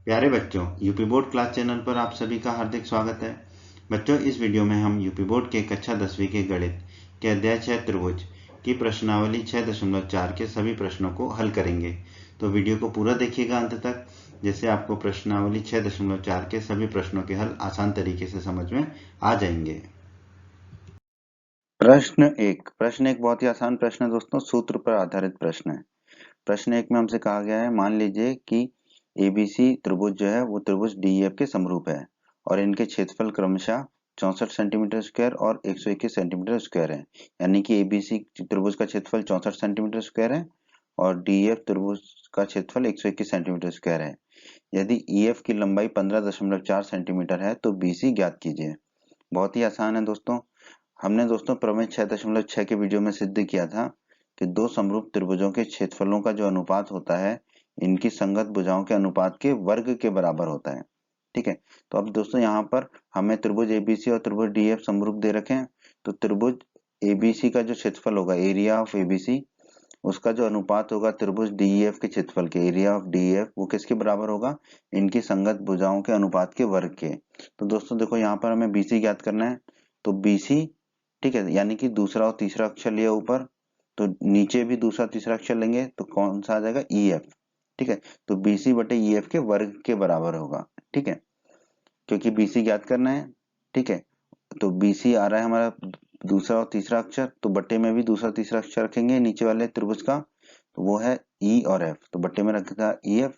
प्यारे बच्चों, UP board class channel पर आप सभी का हार्दिक स्वागत है। बच्चों, इस वीडियो में हम यूपी बोर्ड के कक्षा 10वीं के गणित के अध्याय 6 त्रिभुज की प्रश्नावली 6.4 के सभी प्रश्नों को हल करेंगे। तो वीडियो को पूरा देखिएगा अंत तक, जिससे आपको प्रश्नावली 6.4 के सभी प्रश्नों के हल आसान तरीके से समझ में आ जाएंगे। प्रश्न एक बहुत ही आसान प्रश्न है दोस्तों, सूत्र पर आधारित प्रश्न है। प्रश्न एक में हमसे कहा गया है, मान लीजिए कि एबीसी त्रिभुज जो है वो त्रिभुज डीईएफ के समरूप है और इनके क्षेत्रफल क्रमशः 64 सेंटीमीटर स्क्वायर और 121 सेंटीमीटर स्क्वायर है। यानी कि एबीसी त्रिभुज का क्षेत्रफल 64 सेंटीमीटर स्क्वायर है और डीईएफ त्रिभुज का क्षेत्रफल 121 सेंटीमीटर स्क्वायर है। यदि ईएफ की लंबाई 15.4 सेंटीमीटर है तो बीसी ज्ञात कीजिए। बहुत ही आसान है दोस्तों। हमने दोस्तों प्रमेय 6.6 के वीडियो में सिद्ध किया था कि दो समरूप त्रिभुजों के क्षेत्रफलों का जो अनुपात होता है इनकी संगत भुजाओं के अनुपात के वर्ग के बराबर होता है। ठीक है, तो अब दोस्तों यहाँ पर हमें त्रिभुज एबीसी और त्रिभुज डीएफ समरूप दे रखे हैं। तो त्रिभुज एबीसी का जो क्षेत्रफल होगा, एरिया ऑफ एबीसी, उसका जो अनुपात होगा त्रिभुज डीईएफ के क्षेत्रफल के, एरिया ऑफ डीईएफ, वो किसके बराबर होगा? इनकी संगत भुजाओं के अनुपात के वर्ग के। तो दोस्तों देखो, यहाँ पर हमें बीसी ज्ञात करना है। तो बीसी, ठीक है, यानी कि दूसरा और तीसरा अक्षर लिया ऊपर, तो नीचे भी दूसरा तीसरा अक्षर लेंगे तो कौन सा आ जाएगा? ईएफ। ठीक है, तो बीसी बटे ईएफ के वर्ग के बराबर होगा। ठीक है, क्योंकि बीसी ज्ञात करना है। ठीक है, तो बीसी आ रहा है हमारा दूसरा और तीसरा अक्षर, तो बट्टे में भी दूसरा तीसरा अक्षर रखेंगे नीचे वाले त्रिभुज का, तो वो है ई और एफ, तो बट्टे में रखा ई एफ।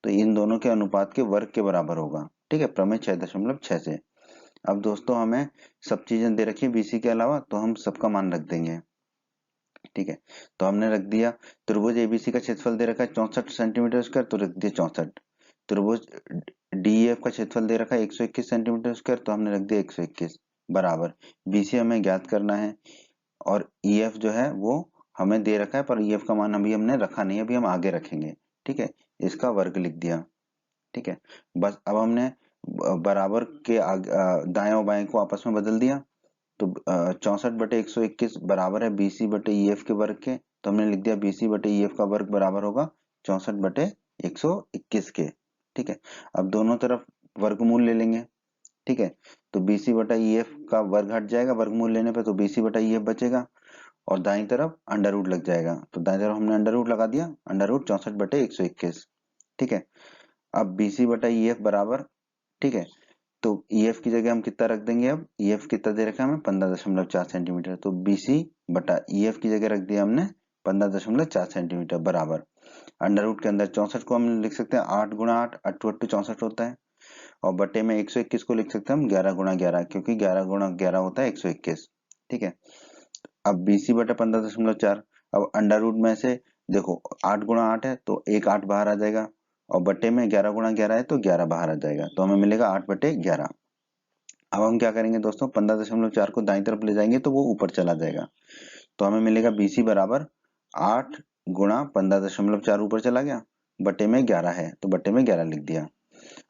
तो इन दोनों के अनुपात के वर्ग के बराबर होगा। ठीक है, प्रमेय 6.6 से। अब दोस्तों हमें सब चीजें दे रखी है बीसी के अलावा, तो हम सबका मान रख देंगे। ठीक है, तो हमने रख दिया त्रिभुज एबीसी का क्षेत्रफल दे रखा है 64 सेंटीमीटर स्क्वायर, तो रख दिया 64। त्रिभुज डीएफ का क्षेत्रफल दे रखा है 121 सेंटीमीटर स्क्वायर, तो हमने रख दिया 121 बराबर। बीसी हमें ज्ञात करना है और ईएफ जो है वो हमें दे रखा है, पर ईएफ का मान अभी हमने रखा नहीं, अभी हम आगे रखेंगे। ठीक है, इसका वर्ग लिख दिया। ठीक है, बस अब हमने बराबर के दाएं और बाएं को आपस में बदल दिया। तो 64/121 बराबर है बीसी बटे ईएफ के वर्ग के, तो हमने लिख दिया बीसी बटे ईएफ का वर्ग बराबर होगा 64/121 के। ठीक है, अब दोनों तरफ वर्गमूल ले लेंगे। ठीक है, तो बीसी बटा ईएफ का वर्ग हट जाएगा वर्गमूल लेने पे, तो बीसी बटा ईएफ बचेगा और दाईं तरफ अंडर रूट लग जाएगा, तो दाईं तरफ हमने अंडर रूट लगा दिया, अंडर रूट 64/121। ठीक है, अब बीसी बटा ईएफ बराबर, ठीक है, तो ईएफ की जगह हम कितना रख देंगे? अब ईएफ कितना दे रखा है हमें? 15.4 सेंटीमीटर, तो बीसी बटा ईएफ की जगह रख दिया हमने 15.4 सेंटीमीटर बराबर। अंडर रूट के अंदर 64 को हम लिख सकते हैं 8 गुणा 8, 8 8 64 होता है, और बटे में 121 को लिख सकते हैं हम 11 गुणा 11, क्योंकि 11 गुणा 11 होता है 121। ठीक है, अब बीसी बटा 15.4, अब अंडर रूट में से देखो 8 गुणा 8 है तो एक 8 बाहर आ जाएगा, और बटे में 11 गुणा 11 है तो 11 बाहर आ जाएगा, तो हमें मिलेगा 8/11। अब हम क्या करेंगे दोस्तों, 15.4 को दाईं तरफ ले जाएंगे तो वो ऊपर चला जाएगा, तो हमें मिलेगा बीसी बराबर 8 गुणा 15.4, ऊपर चला गया, बटे में 11 है तो बटे में 11 लिख दिया।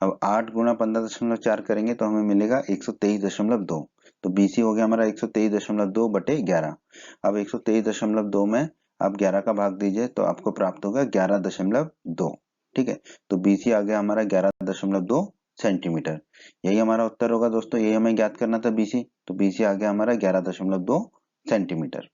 अब 8 गुणा 15.4 करेंगे तो हमें मिलेगा 123.2, तो बीसी हो गया हमारा 123.2 बटे 11। अब 123.2 में आप 11 का भाग दीजिए तो आपको प्राप्त होगा 11.2। ठीक है, तो बीसी आ गया हमारा 11.2 सेंटीमीटर। यही हमारा उत्तर होगा दोस्तों, यही हमें ज्ञात करना था बीसी, तो बीसी आ गया हमारा 11.2 सेंटीमीटर।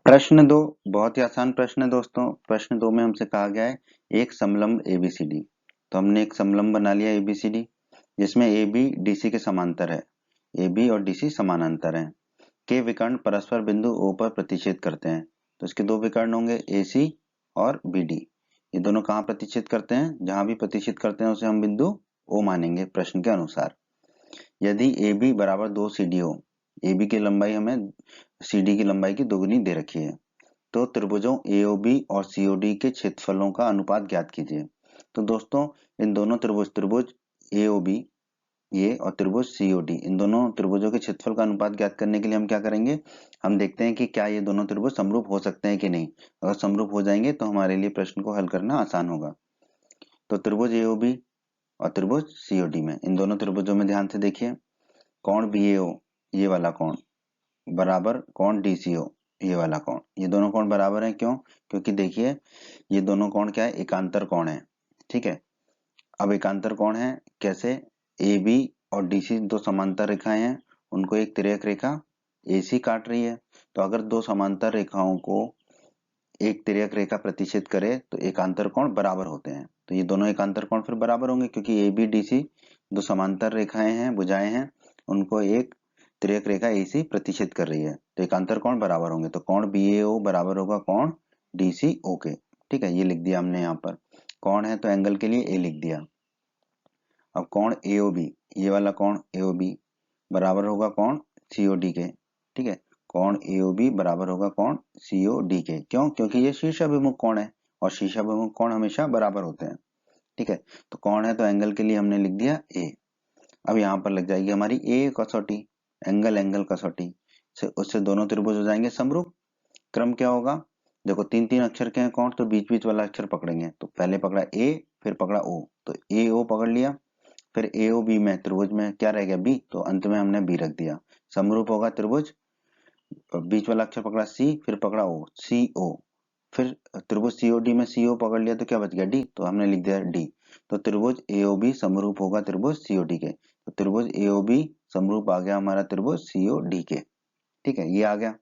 प्रश्न 2 बहुत ही आसान प्रश्न है दोस्तों। प्रश्न 2 में हमसे कहा गया है एक समलंब एबीसीडी, तो हमने एक समलंब बना लिया एबीसीडी जिसमें ए बी डीसी के समांतर है, ए बी और डीसी समानांतर हैं। के विकर्ण परस्पर बिंदु ओ पर प्रतिच्छेद करते हैं, तो इसके दो विकर्ण होंगे ए सी और बी डी। ये दोनों कहाँ प्रतिच्छेद करते हैं? जहां भी प्रतिच्छेद करते हैं उसे हम बिंदु ओ मानेंगे प्रश्न के अनुसार। यदि ए बी बराबर 2 सी डी हो, ए बी की लंबाई हमें सी डी की लंबाई की दोगुनी दे रखी है, तो त्रिभुजों एओबी और सीओडी के क्षेत्रफलों का अनुपात ज्ञात कीजिए। तो दोस्तों इन दोनों त्रिभुज एओबी ये और त्रिभुज सीओडी, इन दोनों त्रिभुजों के क्षेत्रफल का अनुपात ज्ञात करने के लिए हम क्या करेंगे, हम देखते हैं कि क्या ये दोनों त्रिभुज समरूप हो सकते हैं कि नहीं। अगर समरूप हो जाएंगे तो हमारे लिए प्रश्न को हल करना आसान होगा। तो त्रिभुज एओबी और त्रिभुज सीओडी में, इन दोनों त्रिभुजों में ध्यान से देखिए, कोण बीएओ ये वाला कोण बराबर कोण डीसीओ, ये वाला कोण, ये दोनों कोण बराबर हैं। क्यों? क्योंकि देखिए ये दोनों कोण क्या है, एकांतर कोण है। ठीक है, अब एकांतर कोण है कैसे, ए बी और डी सी दो समांतर रेखाएं हैं, उनको एक तिर्यक रेखा AC काट रही है। तो अगर दो समांतर रेखाओं को एक तिर्यक रेखा प्रतिच्छेद करे तो एकांतर कोण बराबर होते हैं। तो ये दोनों एकांतर कोण फिर बराबर होंगे, क्योंकि ABDC दो समांतर रेखाएं हैं, भुजाएं हैं, उनको एक तिर्यक रेखा AC प्रतिच्छेद कर रही है, तो एकांतर कोण बराबर होंगे। तो कोण BAO बराबर होगा कोण DCO के। ठीक है, ये लिख दिया हमने यहाँ पर। कोण है तो एंगल के लिए A लिख दिया। अब कोण AOB, ये वाला कोण AOB बराबर होगा कोण COD के। ठीक है, कोण AOB बराबर होगा कोण COD के। क्यों? क्योंकि ये शीर्षाभिमुख कोण है और शीर्षाभिमुख कोण हमेशा बराबर होते हैं। ठीक है, तो कोण है तो एंगल के लिए हमने लिख दिया A। अब यहाँ पर लग जाएगी हमारी A कसौटी, एंगल एंगल कसौटी से, उससे दोनों त्रिभुज हो जाएंगे समरूप। क्रम क्या होगा, देखो तीन तीन अक्षर के हैं कोण, तो बीच बीच वाला अक्षर पकड़ेंगे। तो पहले पकड़ा A, फिर पकड़ा O, तो AO पकड़ लिया। फिर AOB में त्रिभुज में क्या रह गया B, तो अंत में हमने B रख दिया। समरूप होगा त्रिभुज, बीच वाला अक्षर पकड़ा C, फिर पकड़ा O, CO। फिर त्रिभुज COD में CO पकड़ लिया तो क्या बच गया D, तो हमने लिख दिया D। तो त्रिभुज AOB समरूप होगा त्रिभुज COD के। तो त्रिभुज AOB समरूप आ गया हमारा त्रिभुज COD के। ठीक है, ये आ गया।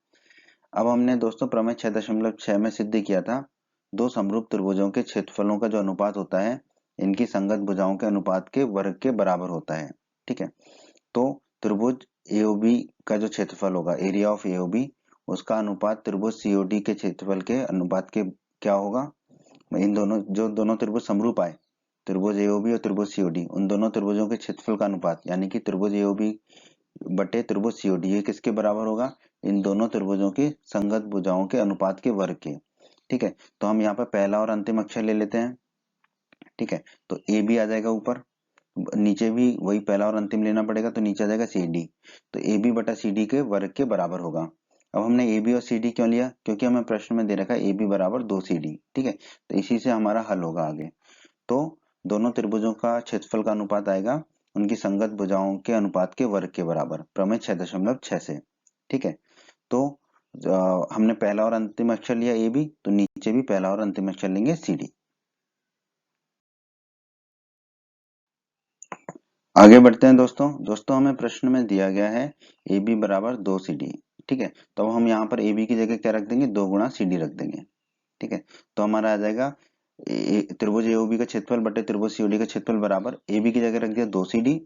अब हमने दोस्तों प्रमेय 6.6 में सिद्ध किया था, दो समरूप त्रिभुजों के क्षेत्रफलों का जो अनुपात होता है इनकी संगत भुजाओं के अनुपात के वर्ग के बराबर होता है। ठीक है, तो त्रिभुज AOB का जो क्षेत्रफल होगा, एरिया ऑफ AOB, उसका अनुपात त्रिभुज COD के क्षेत्रफल के अनुपात के क्या होगा। इन दोनों त्रिभुज समरूप आए, त्रिभुज AOB और त्रिभुज COD, उन दोनों त्रिभुजों के क्षेत्रफल का अनुपात, यानी कि त्रिभुज AOB बटे त्रिभुज COD, ये किसके बराबर होगा, इन दोनों त्रिभुजों की संगत भुजाओं के अनुपात के वर्ग के। ठीक है, तो हम यहाँ पर पहला और अंतिम अक्षर ले लेते हैं। ठीक है, तो AB आ जाएगा ऊपर, नीचे भी वही पहला और अंतिम लेना पड़ेगा, तो नीचे आ जाएगा CD। तो AB बटा CD के वर्ग के बराबर होगा। अब हमने AB और CD क्यों लिया, क्योंकि हमें प्रश्न में दे रखा है AB बराबर 2CD। ठीक है, तो इसी से हमारा हल होगा आगे। तो दोनों त्रिभुजों का क्षेत्रफल का अनुपात आएगा उनकी संगत भुजाओं के अनुपात के वर्ग के बराबर, प्रमेय 6.6 से। ठीक है, तो हमने पहला और अंतिम अक्षर लिया AB, तो नीचे भी पहला और अंतिम अक्षर लेंगे CD। आगे बढ़ते हैं दोस्तों हमें प्रश्न में दिया गया है AB बराबर 2CD। ठीक है, तो हम यहाँ पर AB की जगह क्या रख देंगे, 2 गुणा CD रख देंगे। ठीक है, तो हमारा आ जाएगा त्रिभुज AOB का क्षेत्रफल बटे त्रिभुज COD का क्षेत्रफल बराबर, AB की जगह रख दिया 2CD,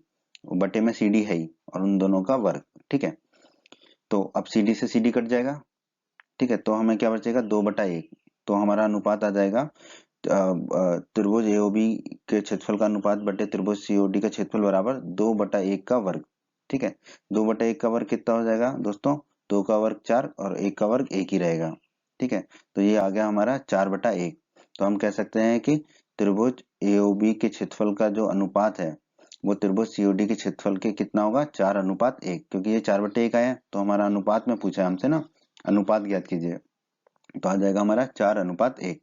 बटे में CD है ही, और उन दोनों का वर्ग। ठीक है, तो अब CD से CD कट जाएगा। ठीक है, तो हमें क्या बचेगा, 2/1। तो हमारा अनुपात आ जाएगा त्रिभुज AOB के क्षेत्रफल का अनुपात बटे त्रिभुज COD का क्षेत्रफल बराबर 2/1 का वर्ग। ठीक है, 2/1 का वर्ग कितना हो जाएगा दोस्तों, 2 का वर्ग 4 और 1 का वर्ग 1 ही रहेगा। ठीक है, तो ये आ गया हमारा 4/1। तो हम कह सकते हैं कि त्रिभुज AOB के क्षेत्रफल का जो अनुपात है वो त्रिभुज COD के क्षेत्रफल के कितना होगा, 4:1, क्योंकि ये 4/1 आया है, तो हमारा अनुपात में पूछा है हमसे ना, अनुपात ज्ञात कीजिए, तो आ जाएगा हमारा 4:1।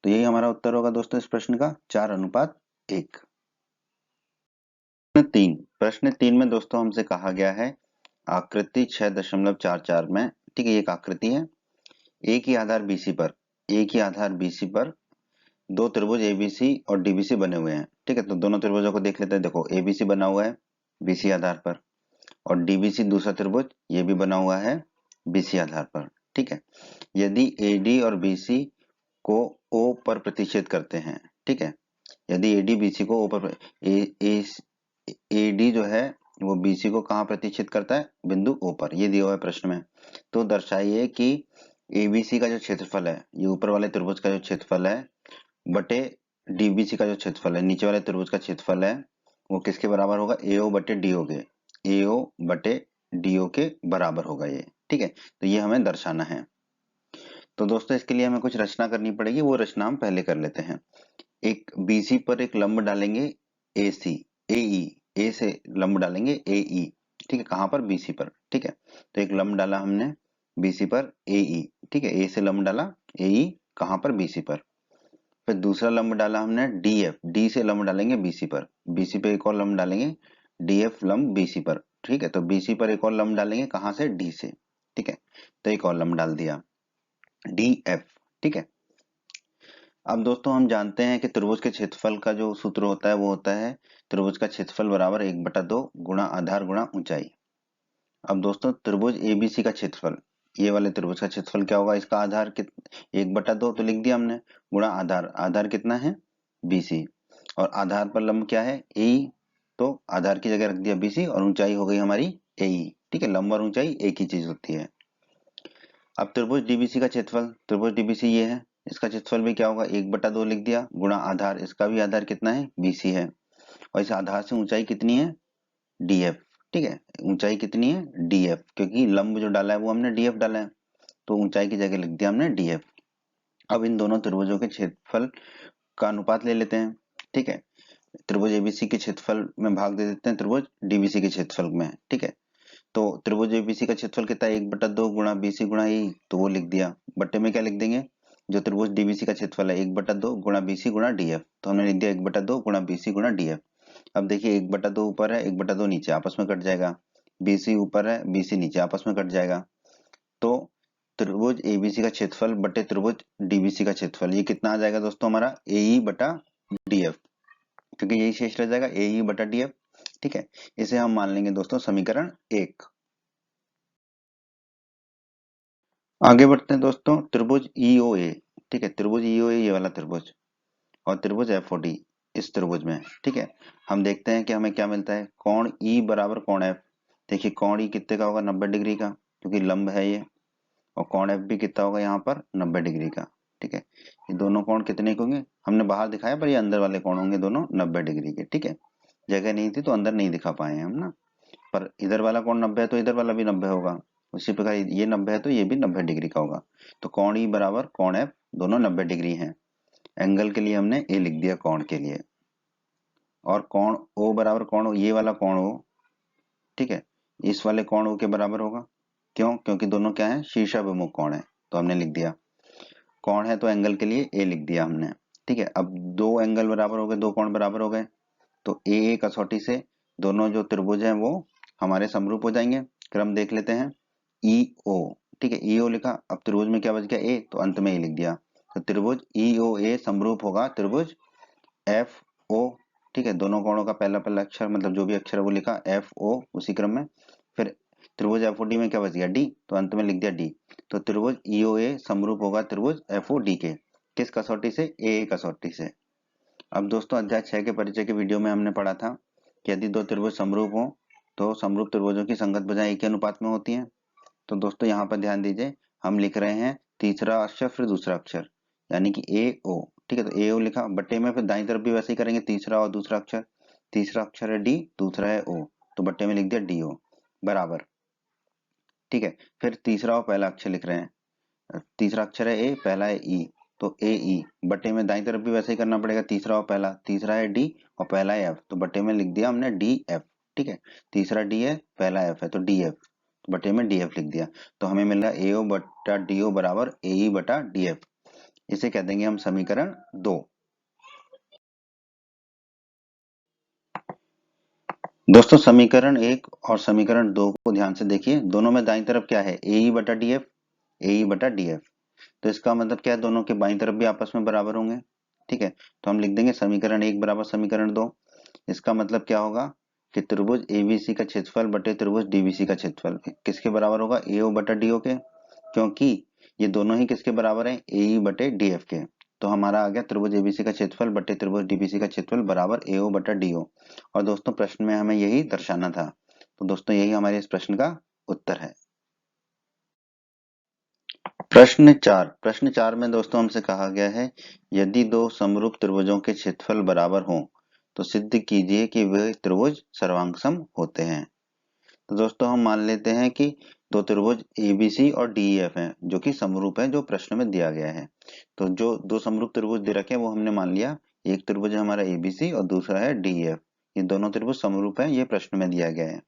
तो यही हमारा उत्तर होगा दोस्तों इस प्रश्न का, 4:1। प्रश्न 3 में दोस्तों हमसे कहा गया है आकृति 6.44 में। ठीक है, एक आकृति है, एक ही आधार BC पर दो त्रिभुज ABC और DBC बने हुए हैं। ठीक है, तो दोनों त्रिभुजों को देख लेते हैं। देखो ABC बना हुआ है BC आधार पर, और DBC दूसरा त्रिभुज ये भी बना हुआ है BC आधार पर। ठीक है, यदि AD और BC को O पर प्रतिच्छेद करते हैं। ठीक है, यदि AD BC को O पर AD जो है वो BC को कहाँ प्रतिच्छेद करता है, बिंदु O पर, ये दिया हुआ है प्रश्न में। तो दर्शाइए कि ABC का जो क्षेत्रफल है, ये ऊपर वाले त्रिभुज का जो क्षेत्रफल है, बटे DBC का जो क्षेत्रफल है, नीचे वाले त्रिभुज का क्षेत्रफल है, वो किसके बराबर होगा, AO बटे DO के, AO बटे DO के बराबर होगा ये। ठीक है, तो ये हमें दर्शाना है। तो दोस्तों इसके लिए हमें कुछ रचना करनी पड़ेगी, वो रचना हम पहले कर लेते हैं। एक BC पर एक लंब डालेंगे A से लंब डालेंगे AE। ठीक है, कहाँ पर, BC पर। ठीक है, तो एक लंब डाला हमने BC पर AE। ठीक है, A से लंब डाला AE कहाँ पर, BC पर। फिर दूसरा लंब डाला हमने DF, D से लंब डालेंगे BC पर, BC पे एक और लंब डालेंगे DF लंब BC पर। ठीक है, तो BC पर एक और लंब डालेंगे कहाँ से, D से। ठीक है, तो एक और लंब डाल दिया। DF। ठीक है। अब दोस्तों हम जानते हैं कि त्रिभुज के क्षेत्रफल का जो सूत्र होता है वो होता है त्रिभुज का क्षेत्रफल बराबर 1/2 गुणा आधार गुणा ऊंचाई। अब दोस्तों त्रिभुज ABC का क्षेत्रफल, ये वाले त्रिभुज का क्षेत्रफल क्या होगा, इसका आधार 1/2 तो लिख दिया हमने, गुणा आधार, आधार कितना है BC, और आधार पर लंब क्या है AE, तो आधार की जगह रख दिया BC और ऊंचाई हो गई हमारी AE। ठीक है, लंब और ऊंचाई एक ही चीज होती है। अब त्रिभुज DBC का क्षेत्रफल, त्रिभुज DBC ये है, इसका क्षेत्रफल भी क्या होगा 1/2 लिख दिया, गुणा आधार, इसका भी आधार कितना है BC है, और इस आधार से ऊंचाई कितनी है DF। ठीक है, ऊंचाई कितनी है DF, क्योंकि लंब जो डाला है वो हमने DF डाला है, तो ऊंचाई की जगह लिख दिया हमने DF। अब इन दोनों त्रिभुजों के क्षेत्रफल का अनुपात ले लेते हैं। ठीक है, त्रिभुज ABC के क्षेत्रफल में भाग दे देते हैं त्रिभुज DBC के क्षेत्रफल में। ठीक है, तो त्रिभुज ABC का क्षेत्रफल कितना है 1/2 गुणा BC गुणा E, तो वो लिख दिया, बट्टे में क्या लिख देंगे, जो त्रिभुज DBC का क्षेत्रफल है 1/2 गुणा BC गुणा DF, तो हमने लिख दिया 1/2 गुणा BC गुणा DF। अब देखिए 1/2 ऊपर है 1/2 नीचे, आपस में कट जाएगा, BC ऊपर है BC नीचे, आपस में कट जाएगा, तो त्रिभुज ABC का क्षेत्रफल बटे त्रिभुज DBC का क्षेत्रफल, ये कितना आ जाएगा दोस्तों हमारा AE बटा DF, क्योंकि यही शेष रह जाएगा AE बटा DF। ठीक है, इसे हम मान लेंगे दोस्तों समीकरण 1। आगे बढ़ते हैं दोस्तों, त्रिभुज EOA। ठीक है, त्रिभुज EOA ये वाला त्रिभुज, और त्रिभुज FOD इस त्रिभुज में। ठीक है, हम देखते हैं कि हमें क्या मिलता है, कोण E बराबर कोण F। देखिए कोण E कितने का होगा 90 डिग्री का, क्योंकि लंब है ये, और कोण F भी कितना होगा यहाँ पर 90 डिग्री का। ठीक है, ये दोनों कोण कितने के होंगे, हमने बाहर दिखाया पर ये अंदर वाले कोण होंगे दोनों 90 डिग्री के। ठीक है, जगह नहीं थी तो अंदर नहीं दिखा पाए हम ना, पर इधर वाला कोण 90 है तो इधर वाला भी 90 होगा, उसी प्रकार ये 90 है तो ये भी 90 डिग्री का होगा। तो कोण E बराबर कोण F दोनों 90 डिग्री हैं। एंगल के लिए हमने A लिख दिया कोण के लिए, और कोण O बराबर कोण, ये वाला कोण O, ठीक है, इस वाले कोण O के बराबर होगा। क्यों, क्योंकि दोनों क्या है शीर्षाभिमुख कोण है, तो हमने लिख दिया, कोण है तो एंगल के लिए A लिख दिया हमने। ठीक है, अब दो एंगल बराबर हो गए, दो कोण बराबर हो गए, तो A कसौटी से दोनों जो त्रिभुज हैं वो हमारे समरूप हो जाएंगे। क्रम देख लेते हैं, EO। ठीक है, EO लिखा, अब त्रिभुज में क्या बच गया A, तो अंत में A लिख दिया, तो त्रिभुज EOA समरूप होगा त्रिभुज FO। ठीक है, दोनों कोणों का पहला पहला अक्षर मतलब जो भी अक्षर है वो लिखा FO उसी क्रम में, फिर त्रिभुज FOD में क्या बच गया D, तो अंत में लिख दिया D। तो त्रिभुज EOA समरूप होगा त्रिभुज FOD के, किस कसौटी से, AA कसौटी से। अब दोस्तों अध्याय 6 के परिचय के वीडियो में हमने पढ़ा था कि यदि दो त्रिभुज समरूप हो तो समरूप त्रिभुजों की संगत भुजाएं एक ही अनुपात में होती हैं। तो दोस्तों यहाँ पर ध्यान दीजिए, हम लिख रहे हैं तीसरा अक्षर फिर दूसरा अक्षर, यानी कि AO। ठीक है, तो AO लिखा, बट्टे में फिर दाईं तरफ भी वैसे ही करेंगे, तीसरा और दूसरा अक्षर, तीसरा अक्षर है D, दूसरा है O, तो बट्टे में लिख दिया DO बराबर। ठीक है, फिर तीसरा और पहला अक्षर लिख रहे हैं, तीसरा अक्षर है A, पहला है E, तो AE, बट्टे में दाईं तरफ भी वैसे ही करना पड़ेगा, तीसरा और पहला, तीसरा है D और पहला है F, तो बट्टे में लिख दिया हमने DF। ठीक है, तीसरा D है पहला F है तो DF, तो बट्टे में DF लिख दिया, तो हमें मिल रहा है AO बटा DO बराबर AE बटा DF। इसे कह देंगे हम समीकरण 2। दोस्तों समीकरण 1 और समीकरण 2 को ध्यान से देखिए, दोनों में दाईं तरफ क्या है AE बटा DF, AE बटा DF, तो इसका मतलब क्या है दोनों के बाईं तरफ भी आपस में बराबर होंगे। ठीक है, तो हम लिख देंगे समीकरण 1 बराबर समीकरण 2। इसका मतलब क्या होगा कि त्रिभुज ABC का क्षेत्रफल बटे त्रिभुज DBC का क्षेत्रफल किसके बराबर होगा, AO बटा DO के, क्योंकि ये दोनों ही किसके बराबर हैं AE बटे DF के। तो हमारा आ गया त्रिभुज ABC का क्षेत्रफल बटे त्रिभुज DBC का क्षेत्रफल बराबर AO बटा DO। और दोस्तों प्रश्न में हमें यही दर्शाना था, तो दोस्तों यही हमारे इस प्रश्न का उत्तर है। प्रश्न 4 में दोस्तों हमसे कहा गया है यदि दो समरूप त्रिभुजों के क्षेत्रफल बराबर हों तो सिद्ध कीजिए कि वे त्रिभुज सर्वांगसम होते हैं। तो दोस्तों हम मान लेते हैं कि दो त्रिभुज ABC और DEF हैं जो कि समरूप है, जो प्रश्न में दिया गया है। तो जो दो समरूप त्रिभुज दे रखे हैं वो हमने मान लिया, एक त्रिभुज है हमारा ABC और दूसरा है DEF, ये दोनों त्रिभुज समरूप है, ये प्रश्न में दिया गया है।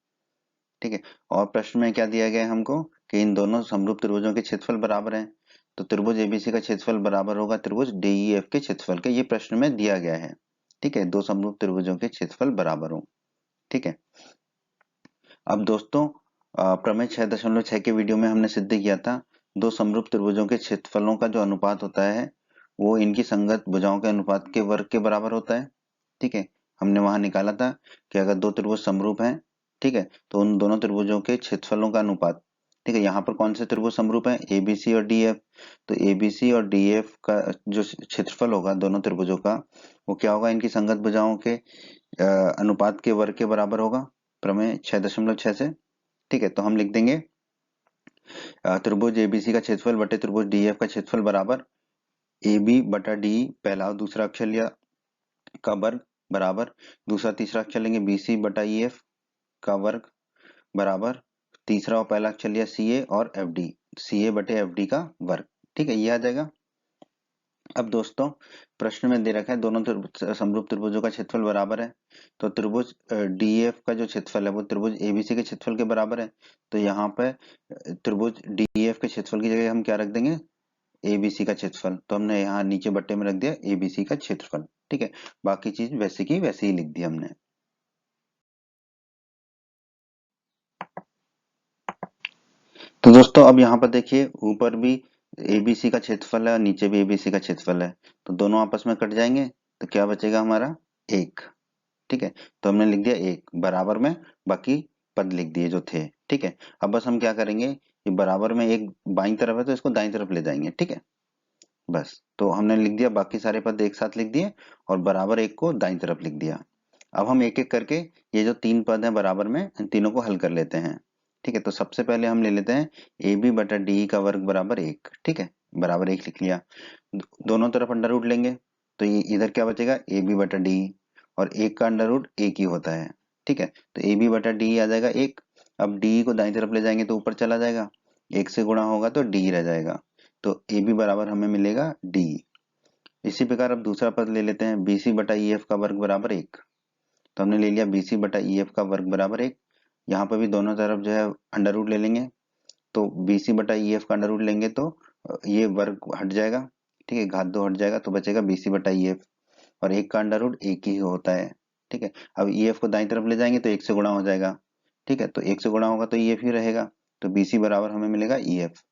ठीक है, और प्रश्न में क्या दिया गया है हमको कि इन दोनों समरूप त्रिभुजों के क्षेत्रफल बराबर हैं, तो त्रिभुज ABC का क्षेत्रफल बराबर होगा त्रिभुज DEF के क्षेत्रफल के, ये प्रश्न में दिया गया है। ठीक है, दो समरूप त्रिभुजों के क्षेत्रफल बराबर हो। ठीक है, अब दोस्तों प्रमेय 6.6 के वीडियो में हमने सिद्ध किया था दो समरूप त्रिभुजों के क्षेत्रफलों का जो अनुपात होता है वो इनकी संगत भुजाओं के अनुपात के वर्ग के बराबर होता है। ठीक है, हमने वहां निकाला था कि अगर दो त्रिभुज समरूप हैं, ठीक है, तो उन दोनों त्रिभुजों के क्षेत्रफलों का अनुपात, ठीक है, यहाँ पर कौन से त्रिभुज समरूप हैं, एबीसी और डीएफ, तो एबीसी और डीएफ का जो क्षेत्रफल होगा दोनों त्रिभुजों का, वो क्या होगा, इनकी संगत भुजाओं के अनुपात के वर्ग के बराबर होगा, प्रमेय 6.6 से। ठीक है, तो हम लिख देंगे त्रिभुज एबीसी का क्षेत्रफल बटे त्रिभुज डीएफ का क्षेत्रफल बराबर ए बी बटा डी, पहला और दूसरा अक्षर लिया, का वर्ग बराबर दूसरा तीसरा अक्षर लेंगे बीसी बटा ई एफ का वर्ग बराबर तीसरा और पहला अक्षर लिया सी ए और एफ डी, सी ए बटे एफ डी का वर्ग। ठीक है, ये आ जाएगा। अब दोस्तों प्रश्न में दे रखा है दोनों समरूप त्रिभुजों का क्षेत्रफल बराबर है, तो त्रिभुज डीएफ का जो क्षेत्रफल है वो त्रिभुज एबीसी के क्षेत्रफल के बराबर है। तो यहाँ पे त्रिभुज डीएफ के क्षेत्रफल की जगह हम क्या रख देंगे, एबीसी का क्षेत्रफल, तो हमने यहाँ नीचे बट्टे में रख दिया एबीसी का क्षेत्रफल। ठीक है, बाकी चीज वैसे की वैसे ही लिख दी हमने। तो दोस्तों अब यहाँ पर देखिए ऊपर भी एबीसी का क्षेत्रफल है और नीचे भी एबीसी का क्षेत्रफल है, तो दोनों आपस में कट जाएंगे, तो क्या बचेगा हमारा, एक। ठीक है, तो हमने लिख दिया एक बराबर में, बाकी पद लिख दिए जो थे। ठीक है, अब बस हम क्या करेंगे, ये बराबर में एक बाईं तरफ है तो इसको दाईं तरफ ले जाएंगे। ठीक है, बस तो हमने लिख दिया, बाकी सारे पद एक साथ लिख दिए और बराबर एक को दाईं तरफ लिख दिया। अब हम एक एक करके ये जो तीन पद हैं बराबर में, इन तीनों को हल कर लेते हैं। ठीक है, तो सबसे पहले हम ले लेते हैं ए बी बटा डी का वर्ग बराबर एक। ठीक है, बराबर एक लिख लिया, दोनों तरफ अंडर रूट लेंगे, तो ये इधर क्या बचेगा, ए बी बटा डी, और एक का अंडर रूट एक ही होता है। ठीक है, तो ए बी बटा डी आ जाएगा एक। अब डी को दाईं तरफ ले जाएंगे तो ऊपर चला जाएगा, एक से गुणा होगा तो डी रह जाएगा, तो ए बी बराबर हमें मिलेगा डी। इसी प्रकार अब दूसरा पद ले लेते हैं, बी सी बटा ई एफ का वर्ग बराबर एक, तो हमने ले लिया बी सी बटा ई एफ का वर्ग बराबर एक। यहाँ पर भी दोनों तरफ जो है अंडर रूट ले लेंगे, तो बी सी बटा ई एफ का अंडर रूट लेंगे तो ये वर्ग हट जाएगा। ठीक है, घात दो हट जाएगा तो बचेगा बी सी बटा ई एफ, और एक का अंडर रूट एक ही होता है। ठीक है, अब ई एफ को दाईं तरफ ले जाएंगे तो एक से गुणा हो जाएगा। ठीक है, तो एक से गुणा होगा तो ई एफ ही रहेगा, तो बी सी बराबर हमें मिलेगा ई एफ।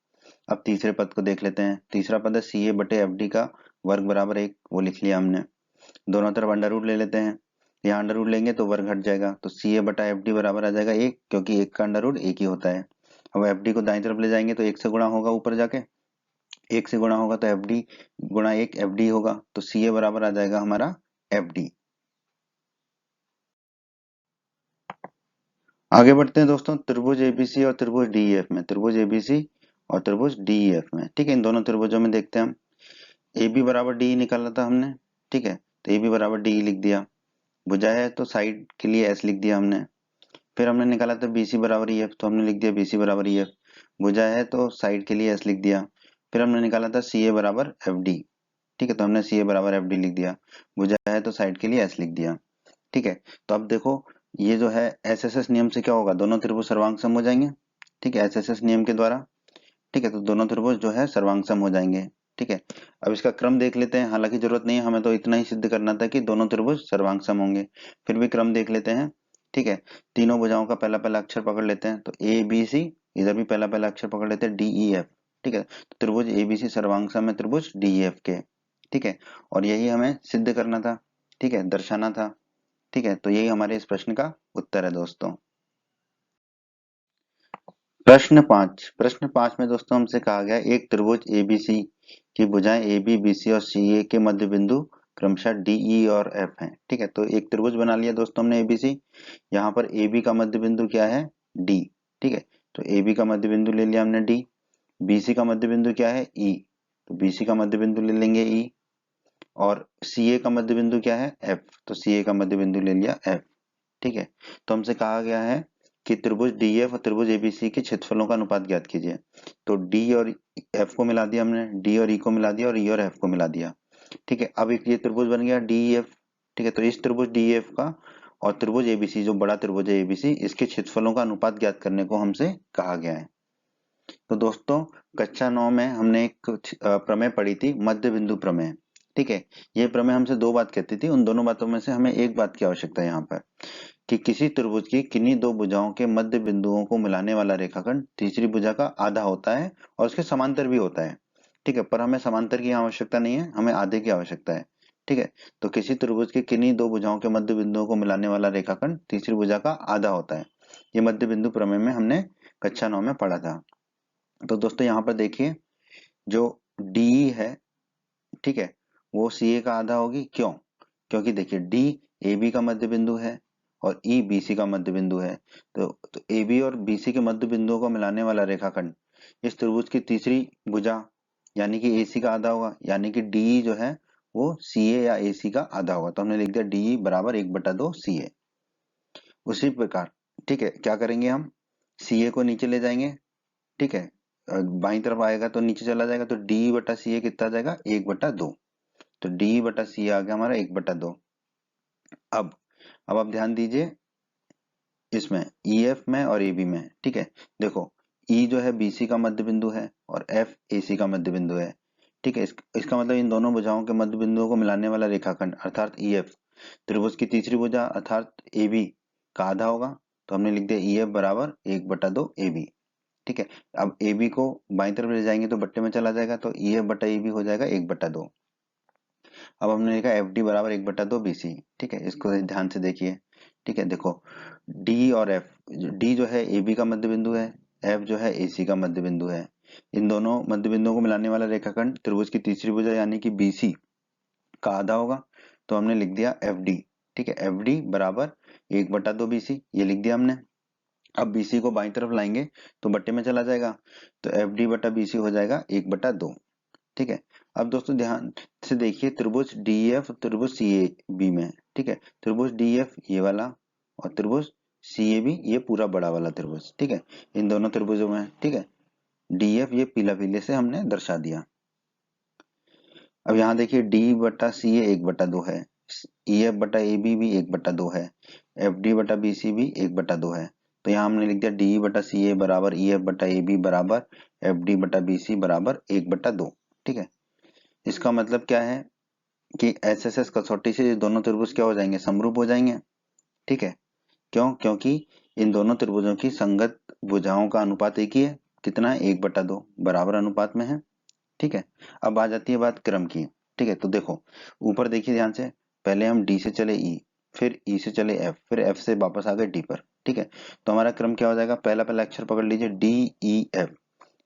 अब तीसरे पद को देख लेते हैं, तीसरा पद है सी ए बटे एफ डी का वर्ग बराबर एक, वो लिख लिया हमने। दोनों तरफ अंडर रूट ले लेते हैं, यहाँ अंडर रूट लेंगे तो वर्ग हट जाएगा, तो सी ए बटा एफ डी बराबर आ जाएगा एक, क्योंकि एक का अंडर रूट एक ही होता है। अब एफ डी को दाईं तरफ ले जाएंगे तो एक से गुणा होगा, ऊपर जाके एक से गुणा होगा तो एफ डी गुणा एक एफ डी होगा, तो सी ए बराबर आ जाएगा हमारा एफ डी। आगे बढ़ते हैं दोस्तों त्रिभुज एबीसी और त्रिभुज डीईएफ में, त्रिभुज एबीसी और त्रिभुज डीईएफ में। ठीक है, इन दोनों त्रिभुजों में देखते हैं हम, ए बी बराबर डी निकाला था हमने। ठीक है, तो ए बी बराबर डी लिख दिया, भुजा है तो साइड के लिए एस लिख दिया हमने। फिर हमने निकाला था बी सी बराबर ई एफ, तो हमने लिख दिया बी सी बराबर ई एफ, भुजा है तो साइड के लिए एस लिख दिया। फिर हमने निकाला था सी ए बराबर एफ डी। ठीक है, तो हमने सी ए बराबर एफ डी लिख दिया, भुजा है तो साइड के लिए एस लिख दिया। ठीक है, तो अब देखो ये जो है एस एस एस नियम से क्या होगा, दोनों त्रिभुज सर्वांग सम हो जाएंगे। ठीक है, एस एस एस नियम के द्वारा। ठीक है, तो दोनों त्रिभुज जो है सर्वांग सम हो जाएंगे। ठीक है, अब इसका क्रम देख लेते हैं, हालांकि जरूरत नहीं है, हमें तो इतना ही सिद्ध करना था कि दोनों त्रिभुज सर्वांग सम होंगे। फिर भी क्रम देख लेते हैं। ठीक है, तीनों भुजाओं का पहला पहला अक्षर पकड़ लेते हैं, तो ए बी सी, इधर भी पहला पहला अक्षर पकड़ लेते हैं डी ई एफ। ठीक है, तो त्रिभुज ए बी सी सर्वांग सम है त्रिभुज डी ई एफ के। ठीक है, और यही हमें सिद्ध करना था। ठीक है, दर्शाना था। ठीक है, तो यही हमारे इस प्रश्न का उत्तर है दोस्तों। प्रश्न पांच में दोस्तों हमसे कहा गया एक त्रिभुज एबीसी की भुजाएं ए बी बी सी और सी ए के मध्य बिंदु क्रमशः डी ई और एफ हैं। ठीक है, तो एक त्रिभुज बना लिया दोस्तों हमने एबीसी, यहाँ पर ए बी का मध्य बिंदु क्या है, डी। ठीक है, तो ए बी का मध्य बिंदु ले लिया हमने डी, बी सी का मध्य बिंदु क्या है ई, तो बी सी का मध्य बिंदु ले लेंगे ई, और सी ए का मध्य बिंदु क्या है एफ, तो सी ए का मध्य बिंदु ले लिया एफ। ठीक है, तो हमसे कहा गया है कि त्रिभुज डीएफ और त्रिभुज एबीसी के क्षेत्रफलों का अनुपात ज्ञात कीजिए। तो डी और एफ को मिला दिया हमने, डी और ई को मिला दिया और ई और एफ को मिला दिया। ठीक है, अब एक ये त्रिभुज बन गया डी एफ। ठीक है, तो इस त्रिभुज डी एफ का और त्रिभुज एबीसी जो बड़ा त्रिभुज है एबीसी, इसके क्षेत्रफलों का अनुपात ज्ञात करने को हमसे कहा गया है। तो दोस्तों कक्षा 9 में हमने एक प्रमेय पढ़ी थी, मध्य बिंदु प्रमेय। ठीक है, ये प्रमेय हमसे दो बात कहती थी, उन दोनों बातों में से हमें एक बात की आवश्यकता है यहाँ पर। कि किसी त्रिभुज की किन्हीं दो भुजाओं के मध्य बिंदुओं को मिलाने वाला रेखाखंड तीसरी भुजा का आधा होता है और उसके समांतर भी होता है। ठीक है, पर हमें समांतर की आवश्यकता नहीं है, हमें आधे की आवश्यकता है। ठीक है, तो किसी त्रिभुज के किन्हीं दो भुजाओं के मध्य बिंदुओं को मिलाने वाला रेखाखंड तीसरी भुजा का आधा होता है। ये मध्य बिंदु प्रमेय में हमने कक्षा 9 में पढ़ा था। तो दोस्तों यहाँ पर देखिए, जो डी है, ठीक है, वो सी ए का आधा होगी। क्यों? क्योंकि देखिए डी ए बी का मध्य बिंदु है और ई बी सी का मध्य बिंदु है। तो ए बी और बी सी के मध्य बिंदुओं को मिलाने वाला रेखाखंड इस त्रिभुज की तीसरी भुजा यानी कि ए सी का आधा होगा, यानी कि डी जो है वो सी ए या ए सी का आधा होगा। तो हमने लिख दिया डी बराबर 1/2 सी ए। उसी प्रकार, ठीक है, क्या करेंगे हम, सी ए को नीचे ले जाएंगे। ठीक है, बाईं तरफ आएगा तो नीचे चला जाएगा, तो डी बटा सी ए कितना आ जाएगा, 1/2। तो डी बटा सी आ गया हमारा 1/2। अब अब आप ध्यान दीजिए इसमें ई एफ में और ए बी में। ठीक है, देखो ई जो है बी सी का मध्य बिंदु है और एफ ए सी का मध्य बिंदु है। ठीक है, इसका मतलब इन दोनों भुजाओं के मध्य बिंदुओं को मिलाने वाला रेखाखंड अर्थात ई एफ त्रिभुज की तीसरी भुजा अर्थात ए बी का आधा होगा। तो हमने लिख दिया ई एफ बराबर 1/2 ए बी। ठीक है, अब ए बी को बाईं तरफ ले जाएंगे तो बट्टे में चला जाएगा, तो ई एफ बटा ए बी हो जाएगा 1/2। अब हमने लिखा एफ डी बराबर 1/2 बी सी। ठीक है, इसको ध्यान से देखिए। ठीक है, देखो डी और एफ, डी जो है ए बी का मध्य बिंदु है, एफ जो है ए सी का मध्य बिंदु है। इन दोनों मध्य बिंदुओं को मिलाने वाला रेखाखंड त्रिभुज की तीसरी भुजा यानी कि बी सी का आधा होगा। तो हमने लिख दिया एफ डी। ठीक है, एफ डी बराबर 1/2 बी सी, ये लिख दिया हमने। अब बीसी को बाईं तरफ लाएंगे तो बट्टे में चला जाएगा, तो एफ डी बटा बीसी हो जाएगा 1/2। ठीक है, अब दोस्तों ध्यान से देखिए त्रिभुज डी एफ त्रिभुज सी ए बी में। ठीक है, त्रिभुज डी एफ ये वाला और त्रिभुज सी ए बी ये पूरा बड़ा वाला त्रिभुज। ठीक है, इन दोनों त्रिभुजों में, ठीक है, डी एफ ये पीला पीले से हमने दर्शा दिया। अब यहाँ देखिए डी बटा सी ए 1/2 है, ई एफ बटा ए बी भी 1/2 है, एफ डी बटा बी सी भी 1/2 है। तो यहाँ हमने लिख दिया डी बटा सी ए बराबर ई एफ बटा ए बी बराबर एफ डी बटा बी सी बराबर 1/2। ठीक है, इसका मतलब क्या है कि एस एस एस कसौटी से ये दोनों त्रिभुज क्या हो जाएंगे, समरूप हो जाएंगे। ठीक है, क्यों? क्योंकि इन दोनों त्रिभुजों की संगत भुजाओं का अनुपात एक ही है। कितना है, 1/2 बराबर अनुपात में है। ठीक है, अब आ जाती है बात क्रम की। ठीक है, तो देखो ऊपर देखिए ध्यान से, पहले हम डी से चले ई, फिर ई से चले एफ, फिर एफ से वापस आ गए डी पर। ठीक है, तो हमारा क्रम क्या हो जाएगा, पहला पहला अक्षर पकड़ लीजिए डी ई एफ,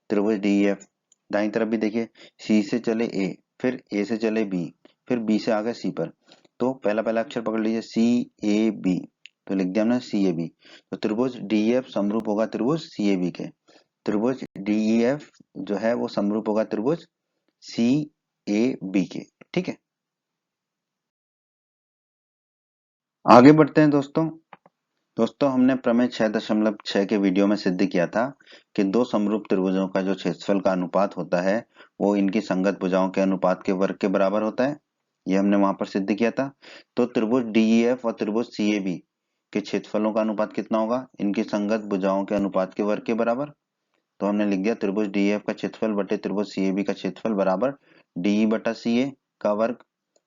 त्रिभुज डी एफ। दाईं तरफ भी देखिए सी से चले ए, फिर ए से चले बी, फिर बी से आ गए सी पर। तो पहला पहला अक्षर पकड़ लीजिए सी ए बी, तो लिख दिया हमने सी ए बी। तो त्रिभुज डी एफ समरूप होगा त्रिभुज सी ए बी के। त्रिभुज डी ई एफ जो है वो समरूप होगा त्रिभुज सी ए बी के। ठीक है, आगे बढ़ते हैं दोस्तों। हमने प्रमेय 6.6 के वीडियो में सिद्ध किया था कि दो समरूप त्रिभुजों का जो क्षेत्रफल का अनुपात होता है वो इनकी संगत भुजाओं के अनुपात के वर्ग के बराबर होता है। ये हमने वहां पर सिद्ध किया था। तो त्रिभुज डीईएफ और त्रिभुज सीएबी के क्षेत्रफलों का अनुपात कितना होगा, इनकी संगत भुजाओं के अनुपात के वर्ग के बराबर। तो हमने लिख दिया त्रिभुज डीईएफ का क्षेत्रफल बटे त्रिभुज सीएबी का क्षेत्रफल बराबर डीई बटा सीए का वर्ग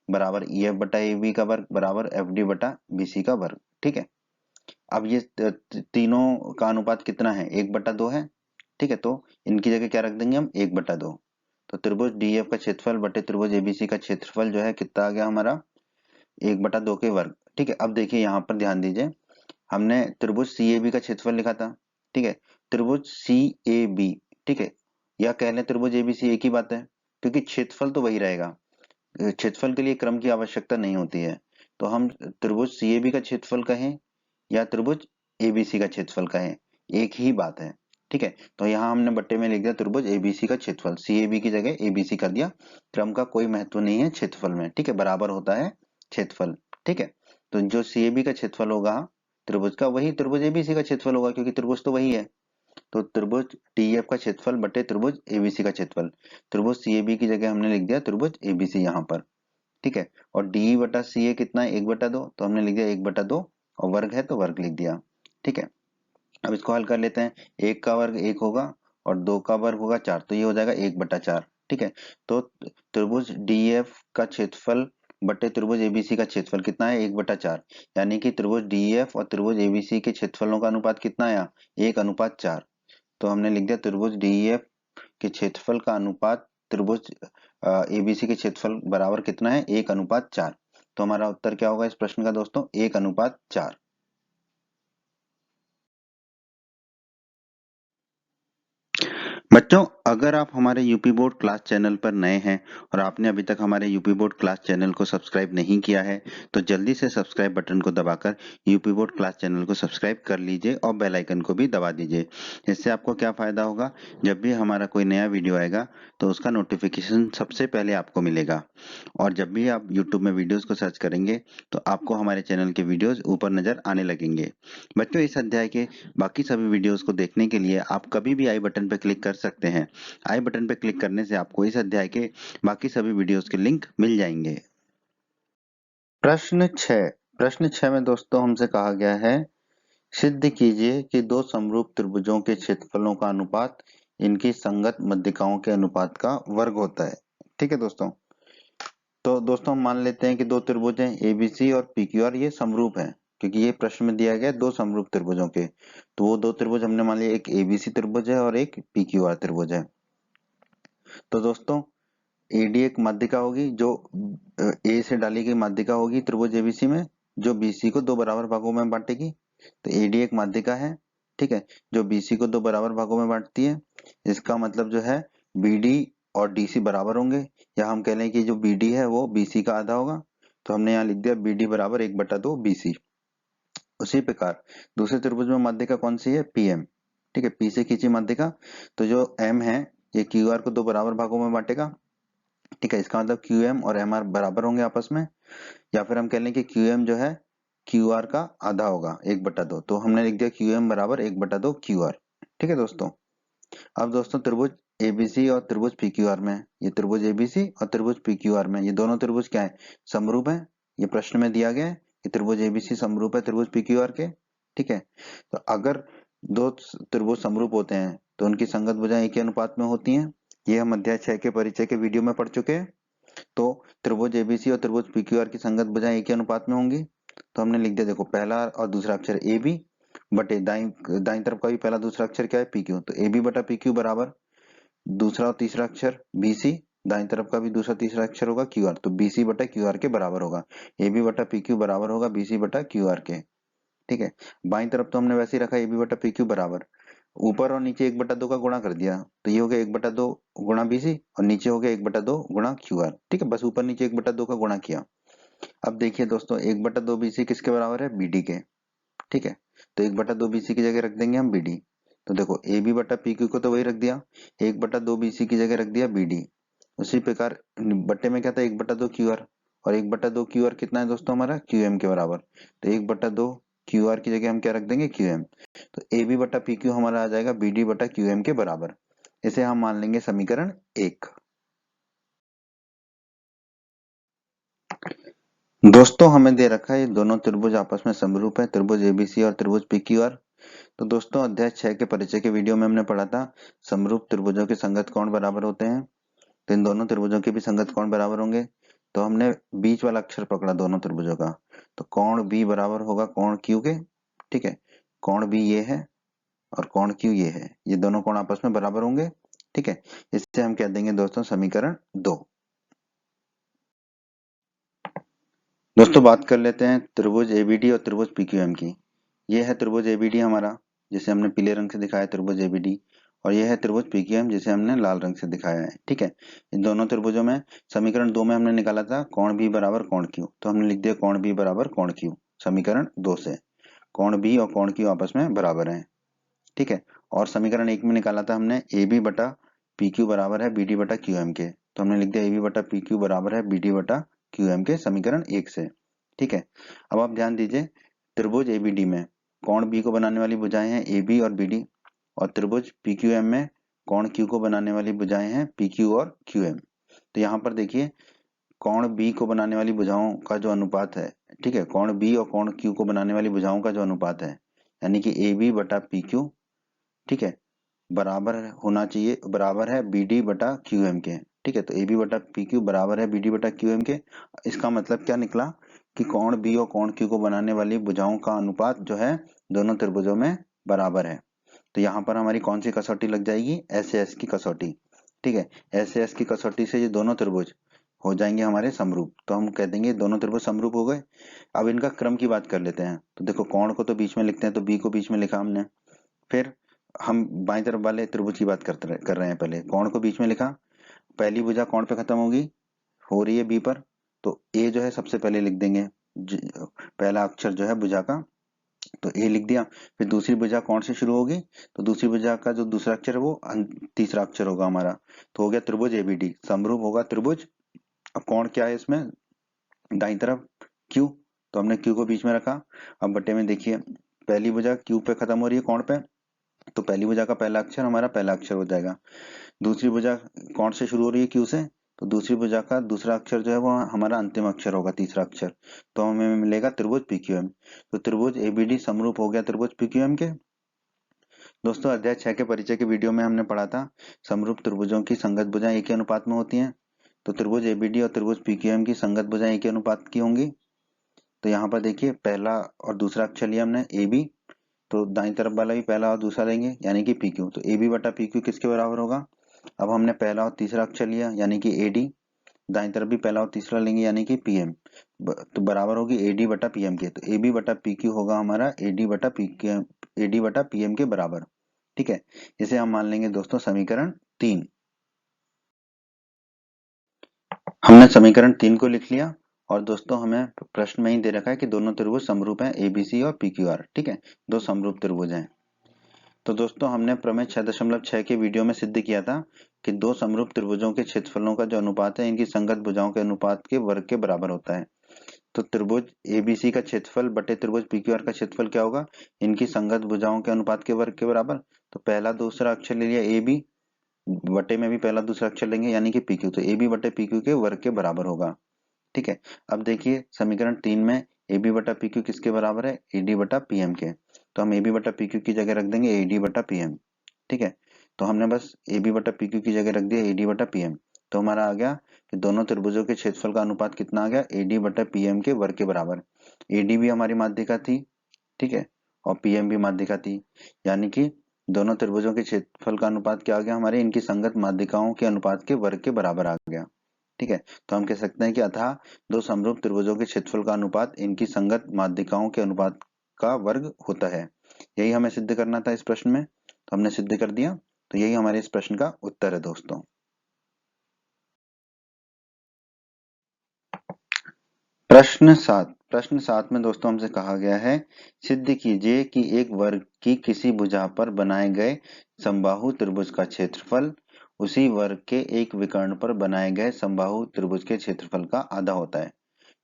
बराबर ईएफ बटा ए बी का वर्ग बराबर एफ डी बटा बीसी का वर्ग। ठीक है, अब ये तीनों का अनुपात कितना है, 1/2 है। ठीक है, तो इनकी जगह क्या रख देंगे हम, 1/2। तो त्रिभुज डीएफ का क्षेत्रफल बटे त्रिभुज एबीसी का क्षेत्रफल जो है कितना आ गया हमारा, 1/2 के वर्ग। ठीक है, अब देखिए यहाँ पर ध्यान दीजिए, हमने त्रिभुज सी ए बी का क्षेत्रफल लिखा था। ठीक है, त्रिभुज सी ए बी, ठीक है, या कह लें त्रिभुज एबीसी एक ही बात है, क्योंकि क्षेत्रफल तो वही रहेगा। क्षेत्रफल के लिए क्रम की आवश्यकता नहीं होती है। तो हम त्रिभुज सी ए बी का क्षेत्रफल कहें या त्रिभुज एबीसी का क्षेत्रफल कहें, एक ही बात है। ठीक है, तो यहाँ हमने बट्टे में लिख दिया त्रिभुज एबीसी का क्षेत्रफल, सीएबी की जगह एबीसी कर दिया। क्रम का कोई महत्व नहीं है क्षेत्रफल में। ठीक है, बराबर होता है क्षेत्रफल। ठीक है, तो जो सीएबी का क्षेत्रफल होगा त्रिभुज का, वही त्रिभुज एबीसी का क्षेत्रफल होगा, क्योंकि त्रिभुज तो वही है। तो त्रिभुज डीएफ का क्षेत्रफल बटे त्रिभुज एबीसी का क्षेत्रफल, त्रिभुज सीएबी की जगह हमने लिख दिया त्रिभुज एबीसी यहाँ पर। ठीक है, और डी बटा सी ए कितना है, 1/2, तो हमने लिख दिया 1/2 और वर्ग है तो वर्ग लिख दिया। ठीक है, अब इसको हल कर लेते हैं। 1 का वर्ग 1 होगा और 2 का वर्ग होगा 4, तो ये हो जाएगा 1/4। ठीक है, तो त्रिभुज डीएफ का क्षेत्रफल बटे त्रिभुज एबीसी का क्षेत्रफल कितना है 1/4, यानी कि त्रिभुज डीएफ और त्रिभुज एबीसी के क्षेत्रफलों का अनुपात कितना आया 1/4। तो हमने लिख दिया त्रिभुज डीएफ के क्षेत्रफल का अनुपात त्रिभुज एबीसी के क्षेत्रफल बराबर कितना है 1/4। तो हमारा उत्तर क्या होगा इस प्रश्न का दोस्तों 1/4। बच्चों, अगर आप हमारे यूपी बोर्ड क्लास चैनल पर नए हैं और आपने अभी तक हमारे यूपी बोर्ड क्लास चैनल को सब्सक्राइब नहीं किया है तो जल्दी से सब्सक्राइब बटन को दबाकर यूपी बोर्ड क्लास चैनल को सब्सक्राइब कर लीजिए और बेल आइकन को भी दबा दीजिए। इससे आपको क्या फायदा होगा, जब भी हमारा कोई नया वीडियो आएगा तो उसका नोटिफिकेशन सबसे पहले आपको मिलेगा। और जब भी आप यूट्यूब में वीडियोज को सर्च करेंगे तो आपको हमारे चैनल के वीडियोज ऊपर नजर आने लगेंगे। बच्चों, इस अध्याय के बाकी सभी वीडियोज को देखने के लिए आप कभी भी आई बटन पर क्लिक कर सकते हैं। आई बटन पर क्लिक करने से आपको इस अध्याय के बाकी सभी वीडियोस के लिंक मिल जाएंगे। प्रश्न 6 में दोस्तों हमसे कहा गया है सिद्ध कीजिए कि दो समरूप त्रिभुजों के क्षेत्रफलों का अनुपात इनकी संगत मध्यिकाओं के अनुपात का वर्ग होता है। ठीक है दोस्तों, तो दोस्तों हम मान लेते हैं कि दो त्रिभुज हैं एबीसी और पीक्यूआर, ये समरूप हैं क्योंकि ये प्रश्न में दिया गया है दो समरूप त्रिभुजों के। तो वो दो त्रिभुज हमने मान लिया एक एबीसी त्रिभुज है और एक पीक्यूआर त्रिभुज है। तो दोस्तों एडी एक माध्यिका होगी जो ए से डाली गई माध्यिका होगी त्रिभुज एबीसी में, जो बीसी को दो बराबर भागों में बांटेगी। तो एडी एक माध्यिका है, ठीक है, जो बीसी को दो बराबर भागों में बांटती है। इसका मतलब जो है बीडी और डीसी बराबर होंगे, या हम कह लें कि जो बीडी है वो बीसी का आधा होगा। तो हमने यहाँ लिख दिया बीडी बराबर 1/2 बीसी। उसी प्रकार दूसरे त्रिभुज में माध्यिका कौन सी है पीएम, ठीक है, पी से खींची माध्यिका। तो जो एम है ये क्यूआर को दो बराबर भागों में बांटेगा, ठीक है, इसका मतलब क्यू एम और एम आर बराबर होंगे आपस में। या फिर हम कह लें कि क्यू एम जो है क्यू आर का आधा होगा 1/2। तो हमने लिख दिया क्यू एम बराबर 1/2 क्यू आर। ठीक है दोस्तों, अब दोस्तों त्रिभुज एबीसी और त्रिभुज पीक्यूआर में, ये त्रिभुज एबीसी और त्रिभुज पीक्यूआर में ये दोनों त्रिभुज क्या है समरूप है। ये प्रश्न में दिया गया है कि त्रिभुज एबीसी समरूप है त्रिभुज पीक्यूआर के। ठीक है, तो अगर दो त्रिभुज समरूप होते हैं तो उनकी संगत भुजाएं एक ही अनुपात में होती हैं। ये हम अध्याय 6 के परिचय के वीडियो में पढ़ चुके हैं। तो त्रिभुज एबीसी और त्रिभुज पीक्यूआर की संगत भुजाएं एक ही अनुपात में होंगी। तो हमने लिख दिया, देखो पहला और दूसरा अक्षर ए बी बटे दाई तरफ का भी पहला दूसरा अक्षर क्या है पी क्यू। तो ए बी बटा पी क्यू बराबर दूसरा और तीसरा अक्षर बी सी, दाई तरफ का भी दूसरा तीसरा अक्षर होगा क्यू आर। तो बी सी बटा क्यू आर के बराबर होगा। ए बी बटा पी क्यू बराबर होगा बी सी बटा क्यू आर के। ठीक है, बाई तरफ तो हमने वैसे ही रखा ए बी बटा पी क्यू बराबर ऊपर और नीचे 1/2 का गुणा कर दिया। तो ये हो गया 1/2 गुणा बीसी और नीचे हो गया 1/2 गुणा क्यू आर। ठीक है, बस ऊपर नीचे 1/2 का गुणा किया। अब देखिए दोस्तों 1/2 बीसी किसके बराबर है बीडी के। ठीक है, तो 1/2 बीसी की जगह रख देंगे हम बीडी। तो देखो ए बी बटा पी क्यू को तो वही रख दिया, 1/2 बीसी की जगह रख दिया बीडी। उसी प्रकार बट्टे में क्या था 1/2 क्यू आर, और 1/2 क्यू आर कितना है दोस्तों हमारा क्यू एम के बराबर। तो 1/2 क्यू आर की जगह हम क्या रख देंगे क्यू एम। तो ए बी बटा पी क्यू हमारा आ जाएगा बी डी बटा क्यू एम के बराबर। इसे हम मान लेंगे समीकरण 1। दोस्तों हमें दे रखा है ये दोनों त्रिभुज आपस में समरूप है, त्रिभुज एबीसी और त्रिभुज पीक्यूआर। तो दोस्तों अध्याय 6 के परिचय के वीडियो में हमने पढ़ा था समरूप त्रिभुजों के संगत कोण बराबर होते हैं। तो इन दोनों त्रिभुजों के भी संगत कोण बराबर होंगे। तो हमने बीच वाला अक्षर पकड़ा दोनों त्रिभुजों का। तो कोण बी बराबर होगा कोण क्यू के। ठीक है, कोण बी ये है और कोण क्यू ये है, ये दोनों कोण आपस में बराबर होंगे। ठीक है, इससे हम कह देंगे दोस्तों समीकरण 2। दोस्तों बात कर लेते हैं त्रिभुज एबीडी और त्रिभुज पीक्यूएम की। ये है त्रिभुज एबीडी हमारा, जिसे हमने पीले रंग से दिखाया त्रिभुज एबीडी, और यह है त्रिभुज पीक्यूएम जिसे हमने लाल रंग से दिखाया है। ठीक है, इन दोनों त्रिभुजों में समीकरण 2 में हमने निकाला था कोण बी बराबर कोण क्यू। तो हमने लिख दिया कोण बी बराबर कोण क्यू समीकरण 2 से। कोण बी और कोण क्यू आपस में बराबर हैं। ठीक है, और समीकरण 1 में निकाला था हमने ए बी बटा पी क्यू बराबर है बी डी बटा क्यू एम के। तो हमने लिख दिया ए बी बटा पी क्यू बराबर है बी डी बटा क्यू एम के समीकरण 1 से। ठीक है, अब आप ध्यान दीजिए त्रिभुज एबीडी में कोण बी को बनाने वाली भुजाएं हैं ए बी और बी डी, और त्रिभुज पीक्यूएम में कोण क्यू को बनाने वाली भुजाएं हैं पी क्यू और क्यू एम। तो यहाँ पर देखिए कोण बी को बनाने वाली भुजाओं का जो अनुपात है, ठीक है, कोण बी और कोण क्यू को बनाने वाली भुजाओं का जो अनुपात है, यानी कि ए बी बटा पी क्यू, ठीक है, बराबर होना चाहिए, बराबर है बी डी बटा क्यू एम के। ठीक है। तो ए बी बटा पी क्यू बराबर है बी डी बटा क्यू एम के। इसका मतलब क्या निकला कि कोण बी और कोण क्यू को बनाने वाली भुजाओं का अनुपात जो है दोनों त्रिभुजों में बराबर है। तो यहाँ पर हमारी कौन सी कसौटी लग जाएगी, एस एस की कसौटी। ठीक है, एस एस की कसौटी से ये दोनों त्रिभुज हो जाएंगे हमारे समरूप। तो हम कह देंगे दोनों त्रिभुज समरूप हो गए। अब इनका क्रम की बात कर लेते हैं। तो देखो कोण को तो बीच में लिखते हैं, तो बी को बीच में लिखा हमने। फिर हम बाईं तरफ वाले त्रिभुज की बात कर रहे हैं। पहले कोण को बीच में लिखा, पहली भुजा कोण पे खत्म होगी, हो रही है बी पर, तो ए जो है सबसे पहले लिख देंगे, पहला अक्षर जो है भुजा का, तो ए लिख दिया। फिर दूसरी भुजा कौन से शुरू होगी, तो दूसरी भुजा का जो दूसरा अक्षर है वो तीसरा अक्षर होगा हमारा। तो हो गया त्रिभुज एबीडी समरूप होगा त्रिभुज। अब कौन क्या है इसमें, दाईं तरफ क्यू, तो हमने क्यू को बीच में रखा। अब बट्टे में देखिए पहली भुजा क्यू पे खत्म हो रही है कौन पे, तो पहली भुजा का पहला अक्षर हमारा पहला अक्षर हो जाएगा। दूसरी भुजा कौन से शुरू हो रही है क्यू से, तो दूसरी भुजा का दूसरा अक्षर जो है वो हमारा अंतिम अक्षर होगा, तीसरा अक्षर। तो हमें मिलेगा त्रिभुज पीक्यूएम। तो त्रिभुज एबीडी समरूप हो गया त्रिभुज पीक्यूएम के। दोस्तों अध्याय 6 के परिचय के वीडियो में हमने पढ़ा था समरूप त्रिभुजों की संगत भुजाएं एक ही अनुपात में होती हैं। तो त्रिभुज एबीडी और त्रिभुज पीक्यूएम की संगत भुजाएं एक ही अनुपात की होंगी। तो यहाँ पर देखिए पहला और दूसरा अक्षर लिया हमने ए बी, तो दाईं तरफ वाला भी पहला और दूसरा लेंगे यानी कि पी क्यू। तो ए बी बटा पी क्यू किसके बराबर होगा। अब हमने पहला और तीसरा अक्षर लिया यानी कि ए डी, दाईं तरफ भी पहला और तीसरा लेंगे यानी कि पी एम, तो बराबर होगी ए डी बटा पी एम के। तो ए बी बटा पी क्यू होगा हमारा ए डी बटा पी ए डी बटा पी एम के बराबर। ठीक है, इसे हम मान लेंगे दोस्तों समीकरण 3। हमने समीकरण 3 को लिख लिया। और दोस्तों हमें प्रश्न में ही दे रखा है कि दोनों त्रिभुज समरूप हैं एबीसी और पीक्यूआर। ठीक है, दो समरूप त्रिभुज हैं। तो दोस्तों हमने प्रमेय 6.6 के वीडियो में सिद्ध किया था कि दो समरूप त्रिभुजों के क्षेत्रफलों का जो अनुपात है इनकी संगत भुजाओं के अनुपात के वर्ग के बराबर होता है। तो त्रिभुज एबीसी का क्षेत्रफल बटे त्रिभुज पीक्यूआर का क्षेत्रफल क्या होगा, इनकी संगत भुजाओं के अनुपात के वर्ग के बराबर। तो पहला दूसरा अक्षर ले लिया ए बी, बटे में भी पहला दूसरा अक्षर लेंगे यानी कि पीक्यू, तो ए बी बटे पीक्यू के वर्ग के बराबर होगा। ठीक है, अब देखिए समीकरण 3 में ए बी बटा पी क्यू किसके बराबर है, ए डी बटा पी एम के। तो हम ए बी बटा पी क्यू की जगह रख देंगे ए डी बटा पी एम। ठीक है, तो हमने बस ए बी बटा पी क्यू की जगह रख दिया ए डी बटा पी एम। तो हमारा आ गया कि दोनों त्रिभुजों के क्षेत्रफल का अनुपात कितना आ गया, ए डी बटा पी एम के वर्ग के बराबर। ए डी भी हमारी माध्यिका थी, ठीक है, और पी एम भी माध्यिका थी, यानी कि दोनों त्रिभुजों के क्षेत्रफल का अनुपात क्या आ गया हमारे, इनकी संगत माध्यिकाओं के अनुपात के वर्ग के बराबर आ गया। ठीक है, तो हम कह सकते हैं कि अतः दो समरूप त्रिभुजों के क्षेत्रफल का अनुपात इनकी संगत माध्यिकाओं के अनुपात का वर्ग होता है। यही हमें सिद्ध करना था इस प्रश्न में, तो हमने सिद्ध कर दिया। तो यही हमारे इस प्रश्न का उत्तर है दोस्तों। प्रश्न 7 में दोस्तों हमसे कहा गया है सिद्ध कीजिए कि एक वर्ग की किसी भुजा पर बनाए गए समबाहु त्रिभुज का क्षेत्रफल उसी वर्ग के एक विकर्ण पर बनाए गए समबाहु त्रिभुज के क्षेत्रफल का आधा होता है।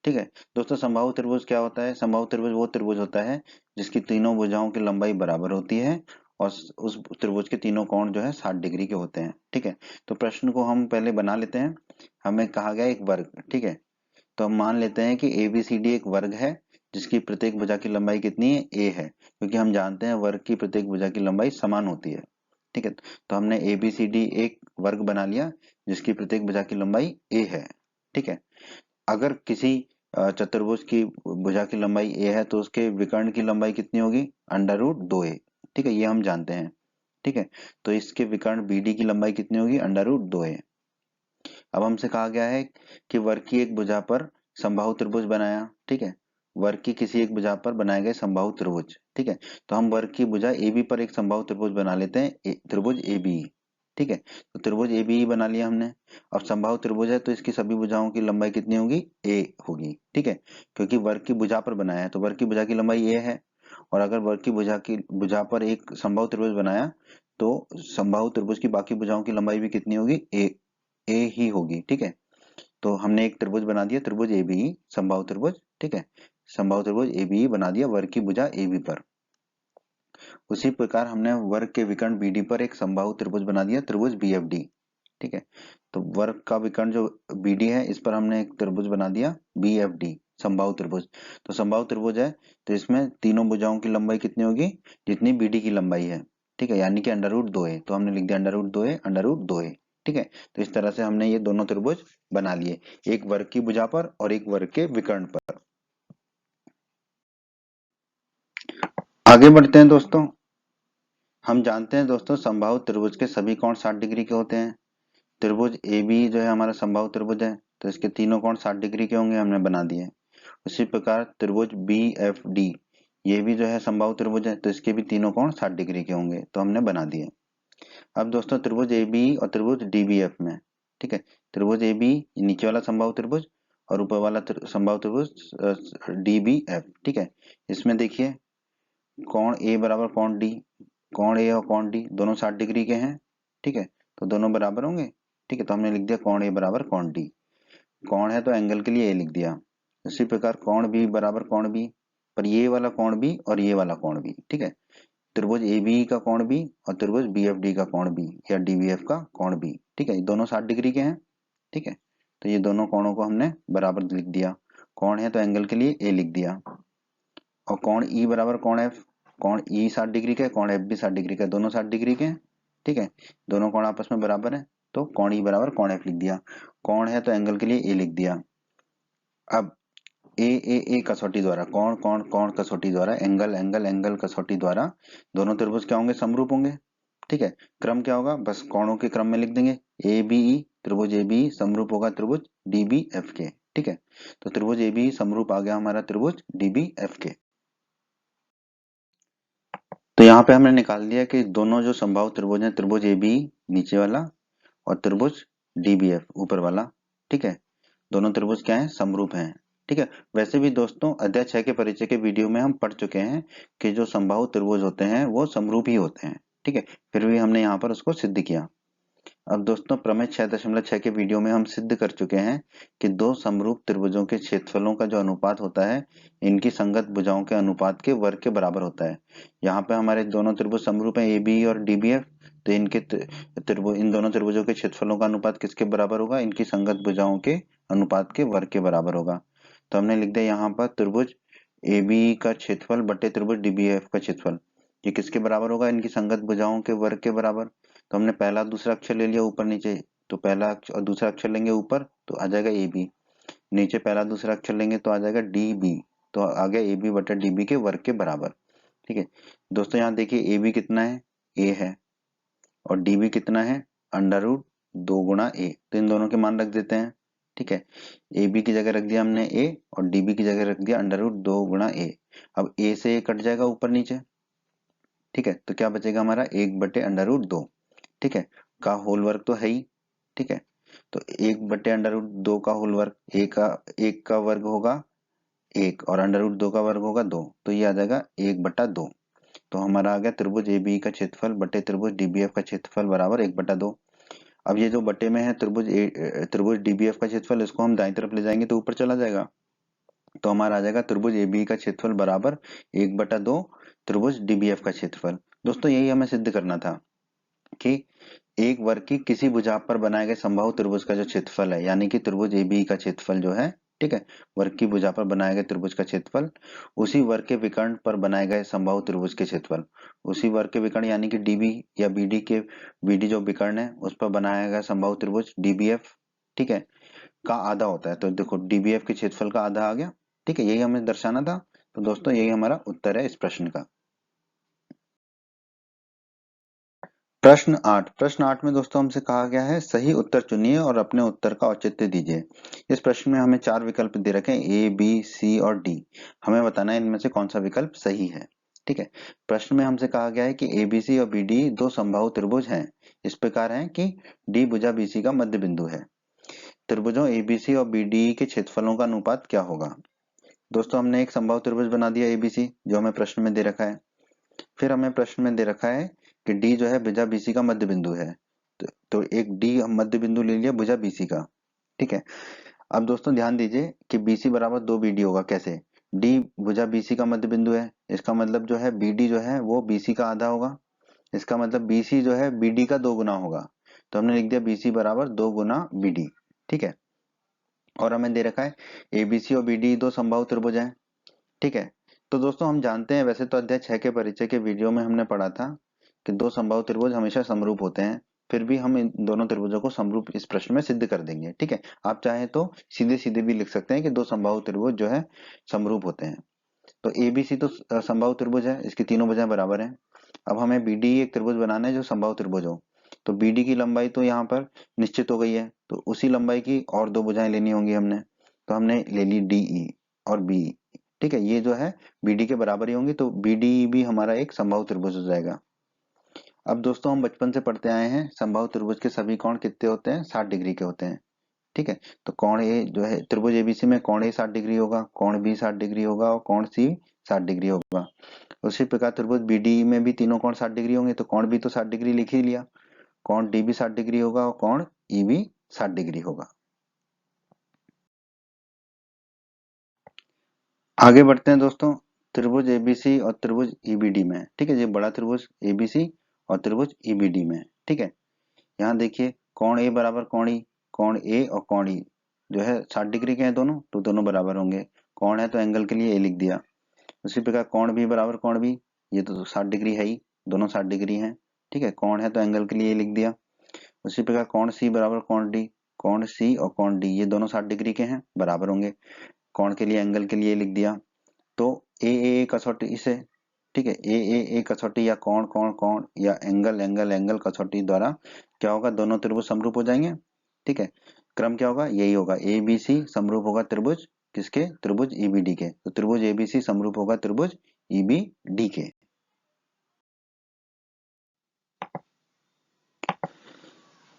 ठीक है दोस्तों, समबाहु त्रिभुज क्या होता है, समबाहु त्रिभुज वो त्रिभुज होता है जिसकी तीनों भुजाओं की लंबाई बराबर होती है और उस त्रिभुज के तीनों कोण जो है 60 डिग्री के होते हैं। ठीक है, तो प्रश्न को हम पहले बना लेते हैं। हमें कहा गया एक वर्ग, ठीक है, तो हम मान लेते हैं कि ABCD एक वर्ग है जिसकी प्रत्येक भुजा की लंबाई कितनी है, a है, क्योंकि हम जानते हैं वर्ग की प्रत्येक भुजा की लंबाई समान होती है। ठीक है, तो हमने ABCD एक वर्ग बना लिया जिसकी प्रत्येक भुजा की लंबाई a है। ठीक है, अगर किसी चतुर्भुज की भुजा की लंबाई a है तो उसके विकर्ण की लंबाई कितनी होगी, √2a। ठीक है, ये हम जानते हैं। ठीक है, तो इसके विकर्ण BD की लंबाई कितनी होगी, √2a। अब हमसे कहा गया है कि वर्ग की एक भुजा पर समबाहु त्रिभुज बनाया। ठीक है, वर्ग की किसी एक भुजा पर बनाए गए समबाहु त्रिभुज। ठीक है, तो हम वर्ग की भुजा AB पर एक समबाहु त्रिभुज बना लेते हैं, त्रिभुज ABE। ठीक है, तो त्रिभुज ABE बना लिया हमने। अब समबाहु त्रिभुज है तो इसकी सभी भुजाओं की लंबाई कितनी होगी, a होगी। ठीक है, क्योंकि वर्ग की भुजा पर बनाया है तो वर्ग की भुजा की लंबाई a है। और अगर वर्ग की भुजा पर एक समबाहु त्रिभुज बनाया तो समबाहु त्रिभुज की बाकी भुजाओं की लंबाई भी कितनी होगी, a ही होगी। ठीक है, तो हमने एक त्रिभुज बना दिया त्रिभुज ABE समबाहु त्रिभुज। ठीक है, समबाहु त्रिभुज ABE बना दिया वर्ग की भुजा AB पर। उसी प्रकार हमने वर्ग के विकर्ण BD पर एक समबाहु त्रिभुज बना दिया त्रिभुज BFD। ठीक है, तो वर्ग का विकर्ण जो BD है इस पर हमने एक त्रिभुज बना दिया BFD समबाहु त्रिभुज। तो समबाहु त्रिभुज है तो इसमें तीनों भुजाओं की लंबाई कितनी होगी, जितनी BD की लंबाई है। ठीक है, यानी कि √2a, तो हमने लिख दिया √2a √2a। ठीक है। तो इस तरह से हमने ये दोनों त्रिभुज बना लिए, एक वर्ग की भुजा पर और एक वर्ग के विकर्ण पर। आगे बढ़ते हैं दोस्तों। हम जानते हैं दोस्तों समबाहु त्रिभुज के सभी कोण 60 डिग्री के होते हैं। त्रिभुज ए बी जो है हमारा समबाहु त्रिभुज है, तो इसके तीनों कोण 60 डिग्री के होंगे, हमने बना दिए। उसी प्रकार त्रिभुज बी एफ डी, ये भी जो है समबाहु त्रिभुज है, तो इसके भी तीनों कोण 60 डिग्री के होंगे, तो हमने बना दिए। अब दोस्तों त्रिभुज ए बी और त्रिभुज डी बी एफ में, ठीक है, त्रिभुज ए बी नीचे वाला समबाहु त्रिभुज और ऊपर वाला समबाहु त्रिभुज डी बी एफ, ठीक है। इसमें देखिए कोण ए बराबर कोण डी, कोण ए और कोण डी दोनों 60 डिग्री के हैं, ठीक है, तो दोनों बराबर होंगे, ठीक है। तो हमने लिख दिया कोण ए बराबर कोण डी, कोण है तो एंगल के लिए ए लिख दिया। इसी प्रकार कोण बी बराबर कोण बी, पर ये वाला कोण बी और ये वाला कोण बी, ठीक है, त्रिभुज ए बी का कोण बी और त्रिभुज बी एफ डी का कोण बी या डी बी एफ का कोण बी, ठीक है, ये दोनों 60 डिग्री के हैं, ठीक है। तो ये दोनों कोणों को हमने बराबर लिख दिया, कोण है तो एंगल के लिए ए लिख दिया। और कोण ई बराबर कोण एफ, कोण ई 60 डिग्री का है, कोण एफ भी 60 डिग्री का है, दोनों 60 डिग्री के हैं, ठीक है, दोनों कोण आपस में बराबर है, तो कोण ई बराबर कोण एफ लिख दिया। कोण है तो एंगल के लिए ए लिख दिया। अब ए कसौटी द्वारा, कोण कोण कोण कसौटी द्वारा, एंगल एंगल एंगल कसौटी द्वारा दोनों त्रिभुज क्या होंगे, समरूप होंगे, ठीक है। क्रम क्या होगा, बस कोणों के क्रम में लिख देंगे, ए बी ई, त्रिभुज ए बी समरूप होगा त्रिभुज डी बी एफ के, ठीक है। तो त्रिभुज ए बी समरूप आ गया हमारा त्रिभुज डी बी एफ के। तो यहाँ पे हमने निकाल दिया कि दोनों जो समबाहु त्रिभुज हैं, त्रिभुज ए बी नीचे वाला और त्रिभुज डी बी एफ ऊपर वाला, ठीक है, दोनों त्रिभुज क्या है, समरूप हैं, ठीक है। वैसे भी दोस्तों अध्याय 6 के परिचय के वीडियो में हम पढ़ चुके हैं कि जो समबाहु त्रिभुज होते हैं वो समरूप ही होते हैं, ठीक है, फिर भी हमने यहाँ पर उसको सिद्ध किया। अब दोस्तों प्रमेय 6.6 के वीडियो में हम सिद्ध कर चुके हैं कि दो समरूप त्रिभुजों के क्षेत्रफलों का जो अनुपात होता है इनकी संगत भुजाओं के अनुपात के वर्ग के बराबर होता है। यहाँ पे हमारे दोनों त्रिभुज समरूप हैं, ए बी और डी बी एफ, तो इनके इन दोनों त्रिभुजों के क्षेत्रफलों का अनुपात किसके बराबर होगा, इनकी संगत भुजाओं के अनुपात के वर्ग के बराबर होगा। तो हमने लिख दिया यहाँ पर त्रिभुज ए बी का क्षेत्रफल बटे त्रिभुज डी बी एफ का क्षेत्रफल, ये किसके बराबर होगा, इनकी संगत भुजाओं के वर्ग के बराबर। तो हमने पहला दूसरा अक्षर ले लिया ऊपर नीचे, तो पहला अक्षर और दूसरा अक्षर लेंगे ऊपर तो आ जाएगा ए बी, नीचे पहला दूसरा अक्षर लेंगे तो आ जाएगा डी बी, तो आ गया ए बी बटा डी बी के वर्ग के बराबर, ठीक है। दोस्तों यहाँ देखिए ए बी कितना है, ए है, और डी बी कितना है, अंडर रूट 2 गुणा ए, तो इन दोनों के मान रख देते हैं, ठीक है। ए बी की जगह रख दिया हमने ए और डी बी की जगह रख दिया अंडर रूट 2 गुणा ए। अब ए से ए कट जाएगा ऊपर नीचे, ठीक है, तो क्या बचेगा हमारा 1 बटे अंडर रूट 2, ठीक है, का होल वर्ग तो है ही, ठीक है। तो 1 बटे अंडर रूट 2 का होल वर्ग, एक का वर्ग होगा 1 और अंडर रूट 2 का वर्ग होगा 2, तो ये आ जाएगा 1 बटा 2। तो हमारा आ गया त्रिभुज ए बी का क्षेत्रफल बटे त्रिभुज डी बी एफ का क्षेत्रफल बराबर 1 बटा 2। अब ये जो बटे में है त्रिभुज डी बी एफ का क्षेत्रफल, इसको हम दाईं तरफ ले जाएंगे तो ऊपर चला जाएगा, तो हमारा आ जाएगा त्रिभुज ए बी का क्षेत्रफल बराबर 1 बटा 2 त्रिभुज डी बी एफ का क्षेत्रफल। दोस्तों यही हमें सिद्ध करना था कि एक वर्ग की किसी भुजा पर बनाए गए समबाहु त्रिभुज का जो क्षेत्रफल है, यानी कि त्रिभुज ए बी का क्षेत्रफल जो है, ठीक है, वर्ग की भुजा पर बनाए गए त्रिभुज का क्षेत्रफल उसी वर्ग के विकर्ण पर बनाए गए समबाहु त्रिभुज के क्षेत्रफल, उसी वर्ग के विकर्ण यानी कि डीबी या बीडी जो विकर्ण है उस पर बनाया गया समबाहु त्रिभुज डीबीएफ, ठीक है, का आधा होता है। तो देखो डीबीएफ के क्षेत्रफल का आधा आ गया, ठीक है, यही हमें दर्शाना था। तो दोस्तों यही हमारा उत्तर है इस प्रश्न का। प्रश्न 8 में दोस्तों हमसे कहा गया है सही उत्तर चुनिए और अपने उत्तर का औचित्य दीजिए। इस प्रश्न में हमें 4 विकल्प दे रखे हैं, ए बी सी और डी, हमें बताना है इनमें से कौन सा विकल्प सही है, ठीक है। प्रश्न में हमसे कहा गया है कि ए बी सी और बी डी दो समबाहु त्रिभुज हैं, इस प्रकार है कि डी भुजा बी सी का मध्य बिंदु है। त्रिभुजों ए बी सी और बी डी के क्षेत्रफलों का अनुपात क्या होगा। दोस्तों हमने एक समबाहु त्रिभुज बना दिया एबीसी जो हमें प्रश्न में दे रखा है, फिर हमें प्रश्न में दे रखा है कि डी जो है भुजा बीसी का मध्य बिंदु है, तो एक डी मध्य बिंदु ले लिया भुजा बीसी का, ठीक है। अब दोस्तों ध्यान दीजिए कि बीसी बराबर 2 बीडी होगा, कैसे, डी भुजा बीसी का मध्य बिंदु है, इसका मतलब जो है बीडी जो है वो बीसी का आधा होगा, इसका मतलब बीसी जो है बीडी का 2 गुना होगा, तो हमने लिख दिया बीसी बराबर 2 गुना बीडी, ठीक है। और हमें दे रखा है एबीसी और बीडी दो समबाहु त्रिभुज हैं, ठीक है। तो दोस्तों हम जानते हैं, वैसे तो अध्याय 6 के परिचय के वीडियो में हमने पढ़ा था कि दो समबाहु त्रिभुज हमेशा समरूप होते हैं, फिर भी हम इन दोनों त्रिभुजों को समरूप इस प्रश्न में सिद्ध कर देंगे। ठीक है, आप चाहे तो सीधे सीधे भी लिख सकते हैं कि दो समबाहु त्रिभुज जो है समरूप होते हैं। तो एबीसी तो समबाहु त्रिभुज है, इसकी तीनों भुजाएं बराबर हैं। अब हमें बीडी एक त्रिभुज बनाना है जो समबाहु त्रिभुज हो। तो बीडी की लंबाई तो यहाँ पर निश्चित हो गई है, तो उसी लंबाई की और दो भुजाएं लेनी होंगी हमने। तो हमने ले ली डीई और बी। ठीक है, ये जो है बीडी के बराबर ही होंगी, तो बीडी भी हमारा एक समबाहु त्रिभुज हो जाएगा। अब दोस्तों हम बचपन से पढ़ते आए हैं समबाहु त्रिभुज के सभी कोण कितने होते हैं, 60 डिग्री के होते हैं। ठीक है, तो कोण ए जो है त्रिभुज एबीसी में कोण ए 60 डिग्री होगा, कोण बी 60 डिग्री होगा और कोण सी 60 डिग्री होगा। उसी प्रकार त्रिभुज बीडी में भी तीनों कोण 60 डिग्री होंगे, तो कोण बी तो 60 डिग्री लिख ही लिया, कोण डी भी 60 डिग्री होगा और कोण ई भी 60 डिग्री होगा। आगे बढ़ते हैं दोस्तों त्रिभुज एबीसी और त्रिभुज ईबीडी में। ठीक है, ये बड़ा त्रिभुज एबीसी और त्रिभुज ईबीडी में। ठीक है, यहाँ देखिए कोण ए बराबर कोण ई, कोण ए और कोण ई जो है 60 डिग्री के हैं दोनों, तो दोनों बराबर होंगे। कोण है तो एंगल के लिए ए लिख दिया। उसी प्रकार कोण बी बराबर कोण बी, ये तो 60 डिग्री है ही, दोनों 60 डिग्री हैं। ठीक है, कोण है तो एंगल के लिए ए लिख दिया। उसी प्रकार कोण सी बराबर कोण डी, कोण सी और कोण डी ये दोनों 60 डिग्री के हैं, बराबर होंगे। कोण के लिए एंगल के लिए लिख दिया। तो ए कसौटी से, ठीक है, ए कसौटी या कोण कोण कोण या एंगल एंगल एंगल कसौटी द्वारा क्या होगा, दोनों त्रिभुज समरूप हो जाएंगे। ठीक है, क्रम क्या होगा, यही होगा, ए बी सी समरूप होगा त्रिभुज किसके, त्रिभुज ईबीडी के। तो त्रिभुज एबीसी समरूप होगा त्रिभुज ईबीडी के।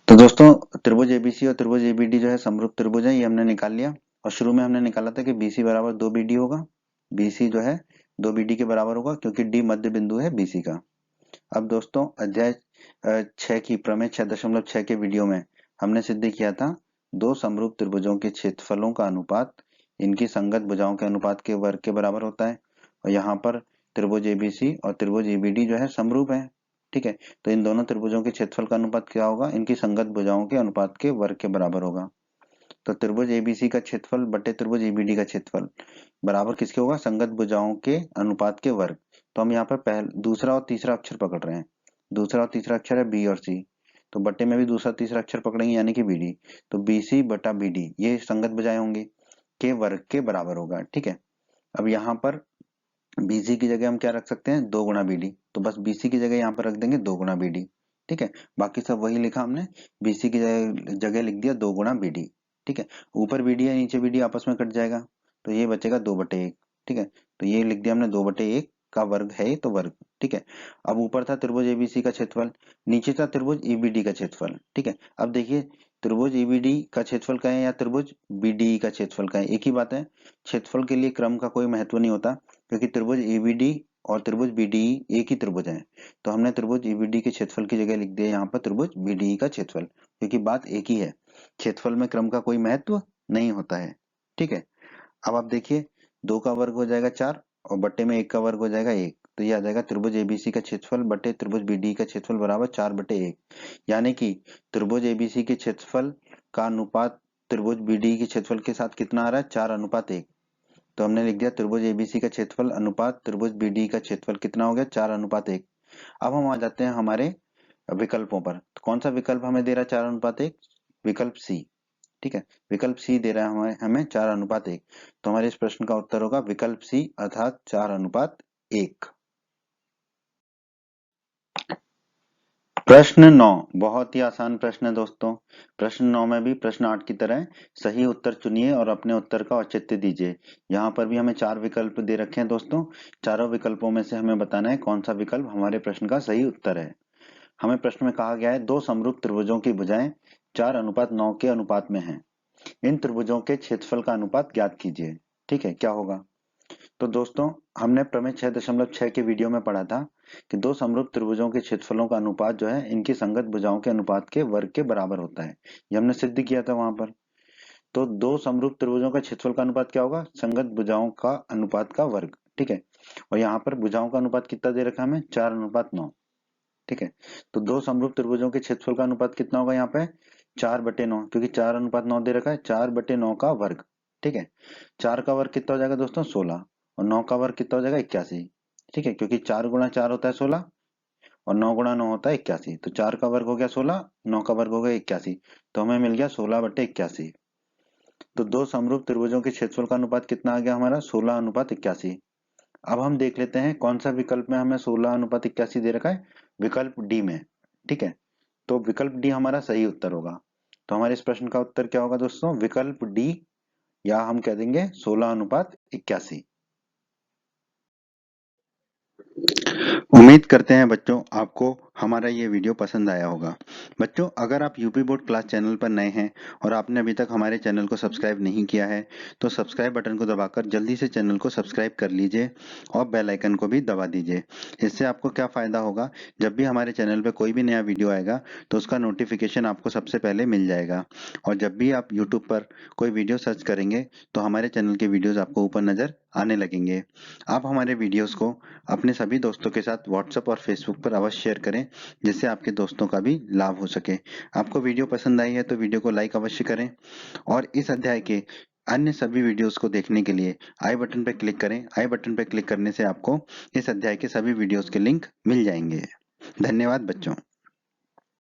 तो दोस्तों त्रिभुज एबीसी और त्रिभुज ईबीडी जो है समरूप त्रिभुज है, ये हमने निकाल लिया। और शुरू में हमने निकाला था कि बीसी बराबर 2 बीडी होगा, बीसी जो है 2 बीडी के बराबर होगा क्योंकि डी मध्य बिंदु है बीसी का। अब दोस्तों अध्याय 6 की प्रमेय 6.6 के वीडियो में हमने सिद्ध किया था दो समरूप त्रिभुजों के क्षेत्रफलों का अनुपात इनकी संगत भुजाओं के अनुपात के वर्ग के बराबर होता है। और यहाँ पर त्रिभुज एबीसी और त्रिभुज ईबीडी जो है समरूप है। ठीक है, तो इन दोनों त्रिभुजों के क्षेत्रफल का अनुपात क्या होगा, इनकी संगत भुजाओं के अनुपात के वर्ग के बराबर होगा। तो त्रिभुज एबीसी का क्षेत्रफल बटे त्रिभुज ईबीडी का क्षेत्रफल बराबर किसके होगा, संगत भुजाओं के अनुपात के वर्ग। तो हम यहाँ पर दूसरा और तीसरा अक्षर पकड़ रहे हैं, दूसरा और तीसरा अक्षर है बी और सी, तो बटे में भी दूसरा तीसरा अक्षर पकड़ेंगे यानी कि बीडी। तो बीसी बटा बीडी ये संगत भुजाएं होंगी के वर्ग के बराबर होगा। ठीक है, अब यहाँ पर बीसी की जगह हम क्या रख सकते हैं, 2 गुणा बीडी, तो बस बीसी की जगह यहाँ पर रख देंगे 2 गुणा बीडी। ठीक है, बाकी सब वही लिखा हमने, बीसी की जगह लिख दिया 2 गुणा बीडी। ठीक है, ऊपर बीडी है नीचे बीडी आपस में कट जाएगा, तो ये बचेगा 2/1। ठीक है, तो ये लिख दिया हमने 2/1 का वर्ग है तो वर्ग। ठीक है, अब ऊपर था त्रिभुज एबीसी का क्षेत्रफल, नीचे था त्रिभुज ईबीडी का क्षेत्रफल। ठीक है, अब देखिए त्रिभुज ईबीडी का क्षेत्रफल का है या त्रिभुज बीडी का क्षेत्रफल का है, एक ही बात है। क्षेत्रफल के लिए क्रम का कोई महत्व नहीं होता क्योंकि त्रिभुज ईबीडी और त्रिभुज बीडीई एक ही त्रिभुज है। तो हमने त्रिभुज ईबीडी के क्षेत्रफल की जगह लिख दिया यहाँ पर त्रिभुज बीडीई का क्षेत्रफल, क्योंकि बात एक ही है, क्षेत्रफल में क्रम का कोई महत्व नहीं होता है। ठीक है, अब आप देखिए 2 का वर्ग हो जाएगा 4 और बट्टे में 1 का वर्ग हो जाएगा 1, तो ये आ जाएगा त्रिभुज एबीसी का क्षेत्रफल बटे त्रिभुज बीडीई का क्षेत्रफल बराबर 4/1। यानी कि त्रिभुज एबीसी के क्षेत्रफल का अनुपात त्रिभुज बीडीई के क्षेत्रफल के साथ कितना आ रहा है, 4:1। तो हमने लिख दिया त्रिभुज एबीसी का क्षेत्रफल अनुपात त्रिभुज बीडी का क्षेत्रफल कितना हो गया, 4:1। अब हम आ जाते हैं हमारे विकल्पों पर, तो कौन सा विकल्प हमें दे रहा है 4:1, विकल्प सी। ठीक है, विकल्प सी दे रहा है हमें 4:1, तो हमारे इस प्रश्न का उत्तर होगा विकल्प सी अर्थात 4:1। प्रश्न 9 बहुत ही आसान प्रश्न है दोस्तों। प्रश्न 9 में भी प्रश्न 8 की तरह सही उत्तर चुनिए और अपने उत्तर का औचित्य दीजिए। यहाँ पर भी हमें 4 विकल्प दे रखे हैं दोस्तों, चारों विकल्पों में से हमें बताना है कौन सा विकल्प हमारे प्रश्न का सही उत्तर है। हमें प्रश्न में कहा गया है दो समरूप त्रिभुजों की भुजाएं 4:9 के अनुपात में हैं, इन त्रिभुजों के क्षेत्रफल का अनुपात ज्ञात कीजिए। ठीक है, क्या होगा, तो दोस्तों हमने प्रमेय 6.6 के वीडियो में पढ़ा था कि दो समरूप त्रिभुजों के क्षेत्रफलों का अनुपात जो है इनकी संगत भुजाओं के अनुपात के वर्ग के बराबर होता है, ये हमने सिद्ध किया था वहां पर। तो दो समरूप त्रिभुजों का क्षेत्रफल का अनुपात क्या होगा, संगत भुजाओं का अनुपात का वर्ग। ठीक है, और यहाँ पर भुजाओं का अनुपात कितना दे रखा है हमें, 4:9। ठीक है, तो दो समरूप त्रिभुजों के क्षेत्रफल का अनुपात कितना होगा यहाँ पे, 4/9, क्योंकि 4:9 दे रखा है, 4/9 का वर्ग। ठीक है, 4 का वर्ग कितना हो जाएगा दोस्तों 16 और 9 का वर्ग कितना हो जाएगा 81। ठीक है, क्योंकि 4 × 4 होता है 16 और 9 गुणा 9 होता है 81। तो 4 का वर्ग हो गया 16, 9 का वर्ग हो गया 81, तो हमें मिल गया 16/81। तो दो समरूप त्रिभुजों के क्षेत्रफल का अनुपात कितना आ गया हमारा 16:81। अब हम देख लेते हैं कौन सा विकल्प में हमें 16:81 दे रखा है, विकल्प डी में। ठीक है, तो विकल्प डी हमारा सही उत्तर होगा। तो हमारे इस प्रश्न का उत्तर क्या होगा दोस्तों, विकल्प डी, या हम कह देंगे 16:81। उम्मीद करते हैं बच्चों आपको हमारा ये वीडियो पसंद आया होगा। बच्चों, अगर आप यूपी बोर्ड क्लास चैनल पर नए हैं और आपने अभी तक हमारे चैनल को सब्सक्राइब नहीं किया है तो सब्सक्राइब बटन को दबाकर जल्दी से चैनल को सब्सक्राइब कर लीजिए और बेल आइकन को भी दबा दीजिए। इससे आपको क्या फ़ायदा होगा, जब भी हमारे चैनल पर कोई भी नया वीडियो आएगा तो उसका नोटिफिकेशन आपको सबसे पहले मिल जाएगा। और जब भी आप यूट्यूब पर कोई वीडियो सर्च करेंगे तो हमारे चैनल के वीडियोज़ आपको ऊपर नज़र आने लगेंगे। आप हमारे वीडियोज़ को अपने सभी दोस्तों के साथ व्हाट्सएप और फेसबुक पर अवश्य शेयर करें, जिससे आपके दोस्तों का भी लाभ हो सके। आपको वीडियो पसंद आई है तो वीडियो को लाइक अवश्य करें और इस अध्याय के अन्य सभी वीडियोस को देखने के लिए आई बटन पर क्लिक करें। आई बटन पर क्लिक करने से आपको इस अध्याय के सभी वीडियोस के लिंक मिल जाएंगे। धन्यवाद बच्चों।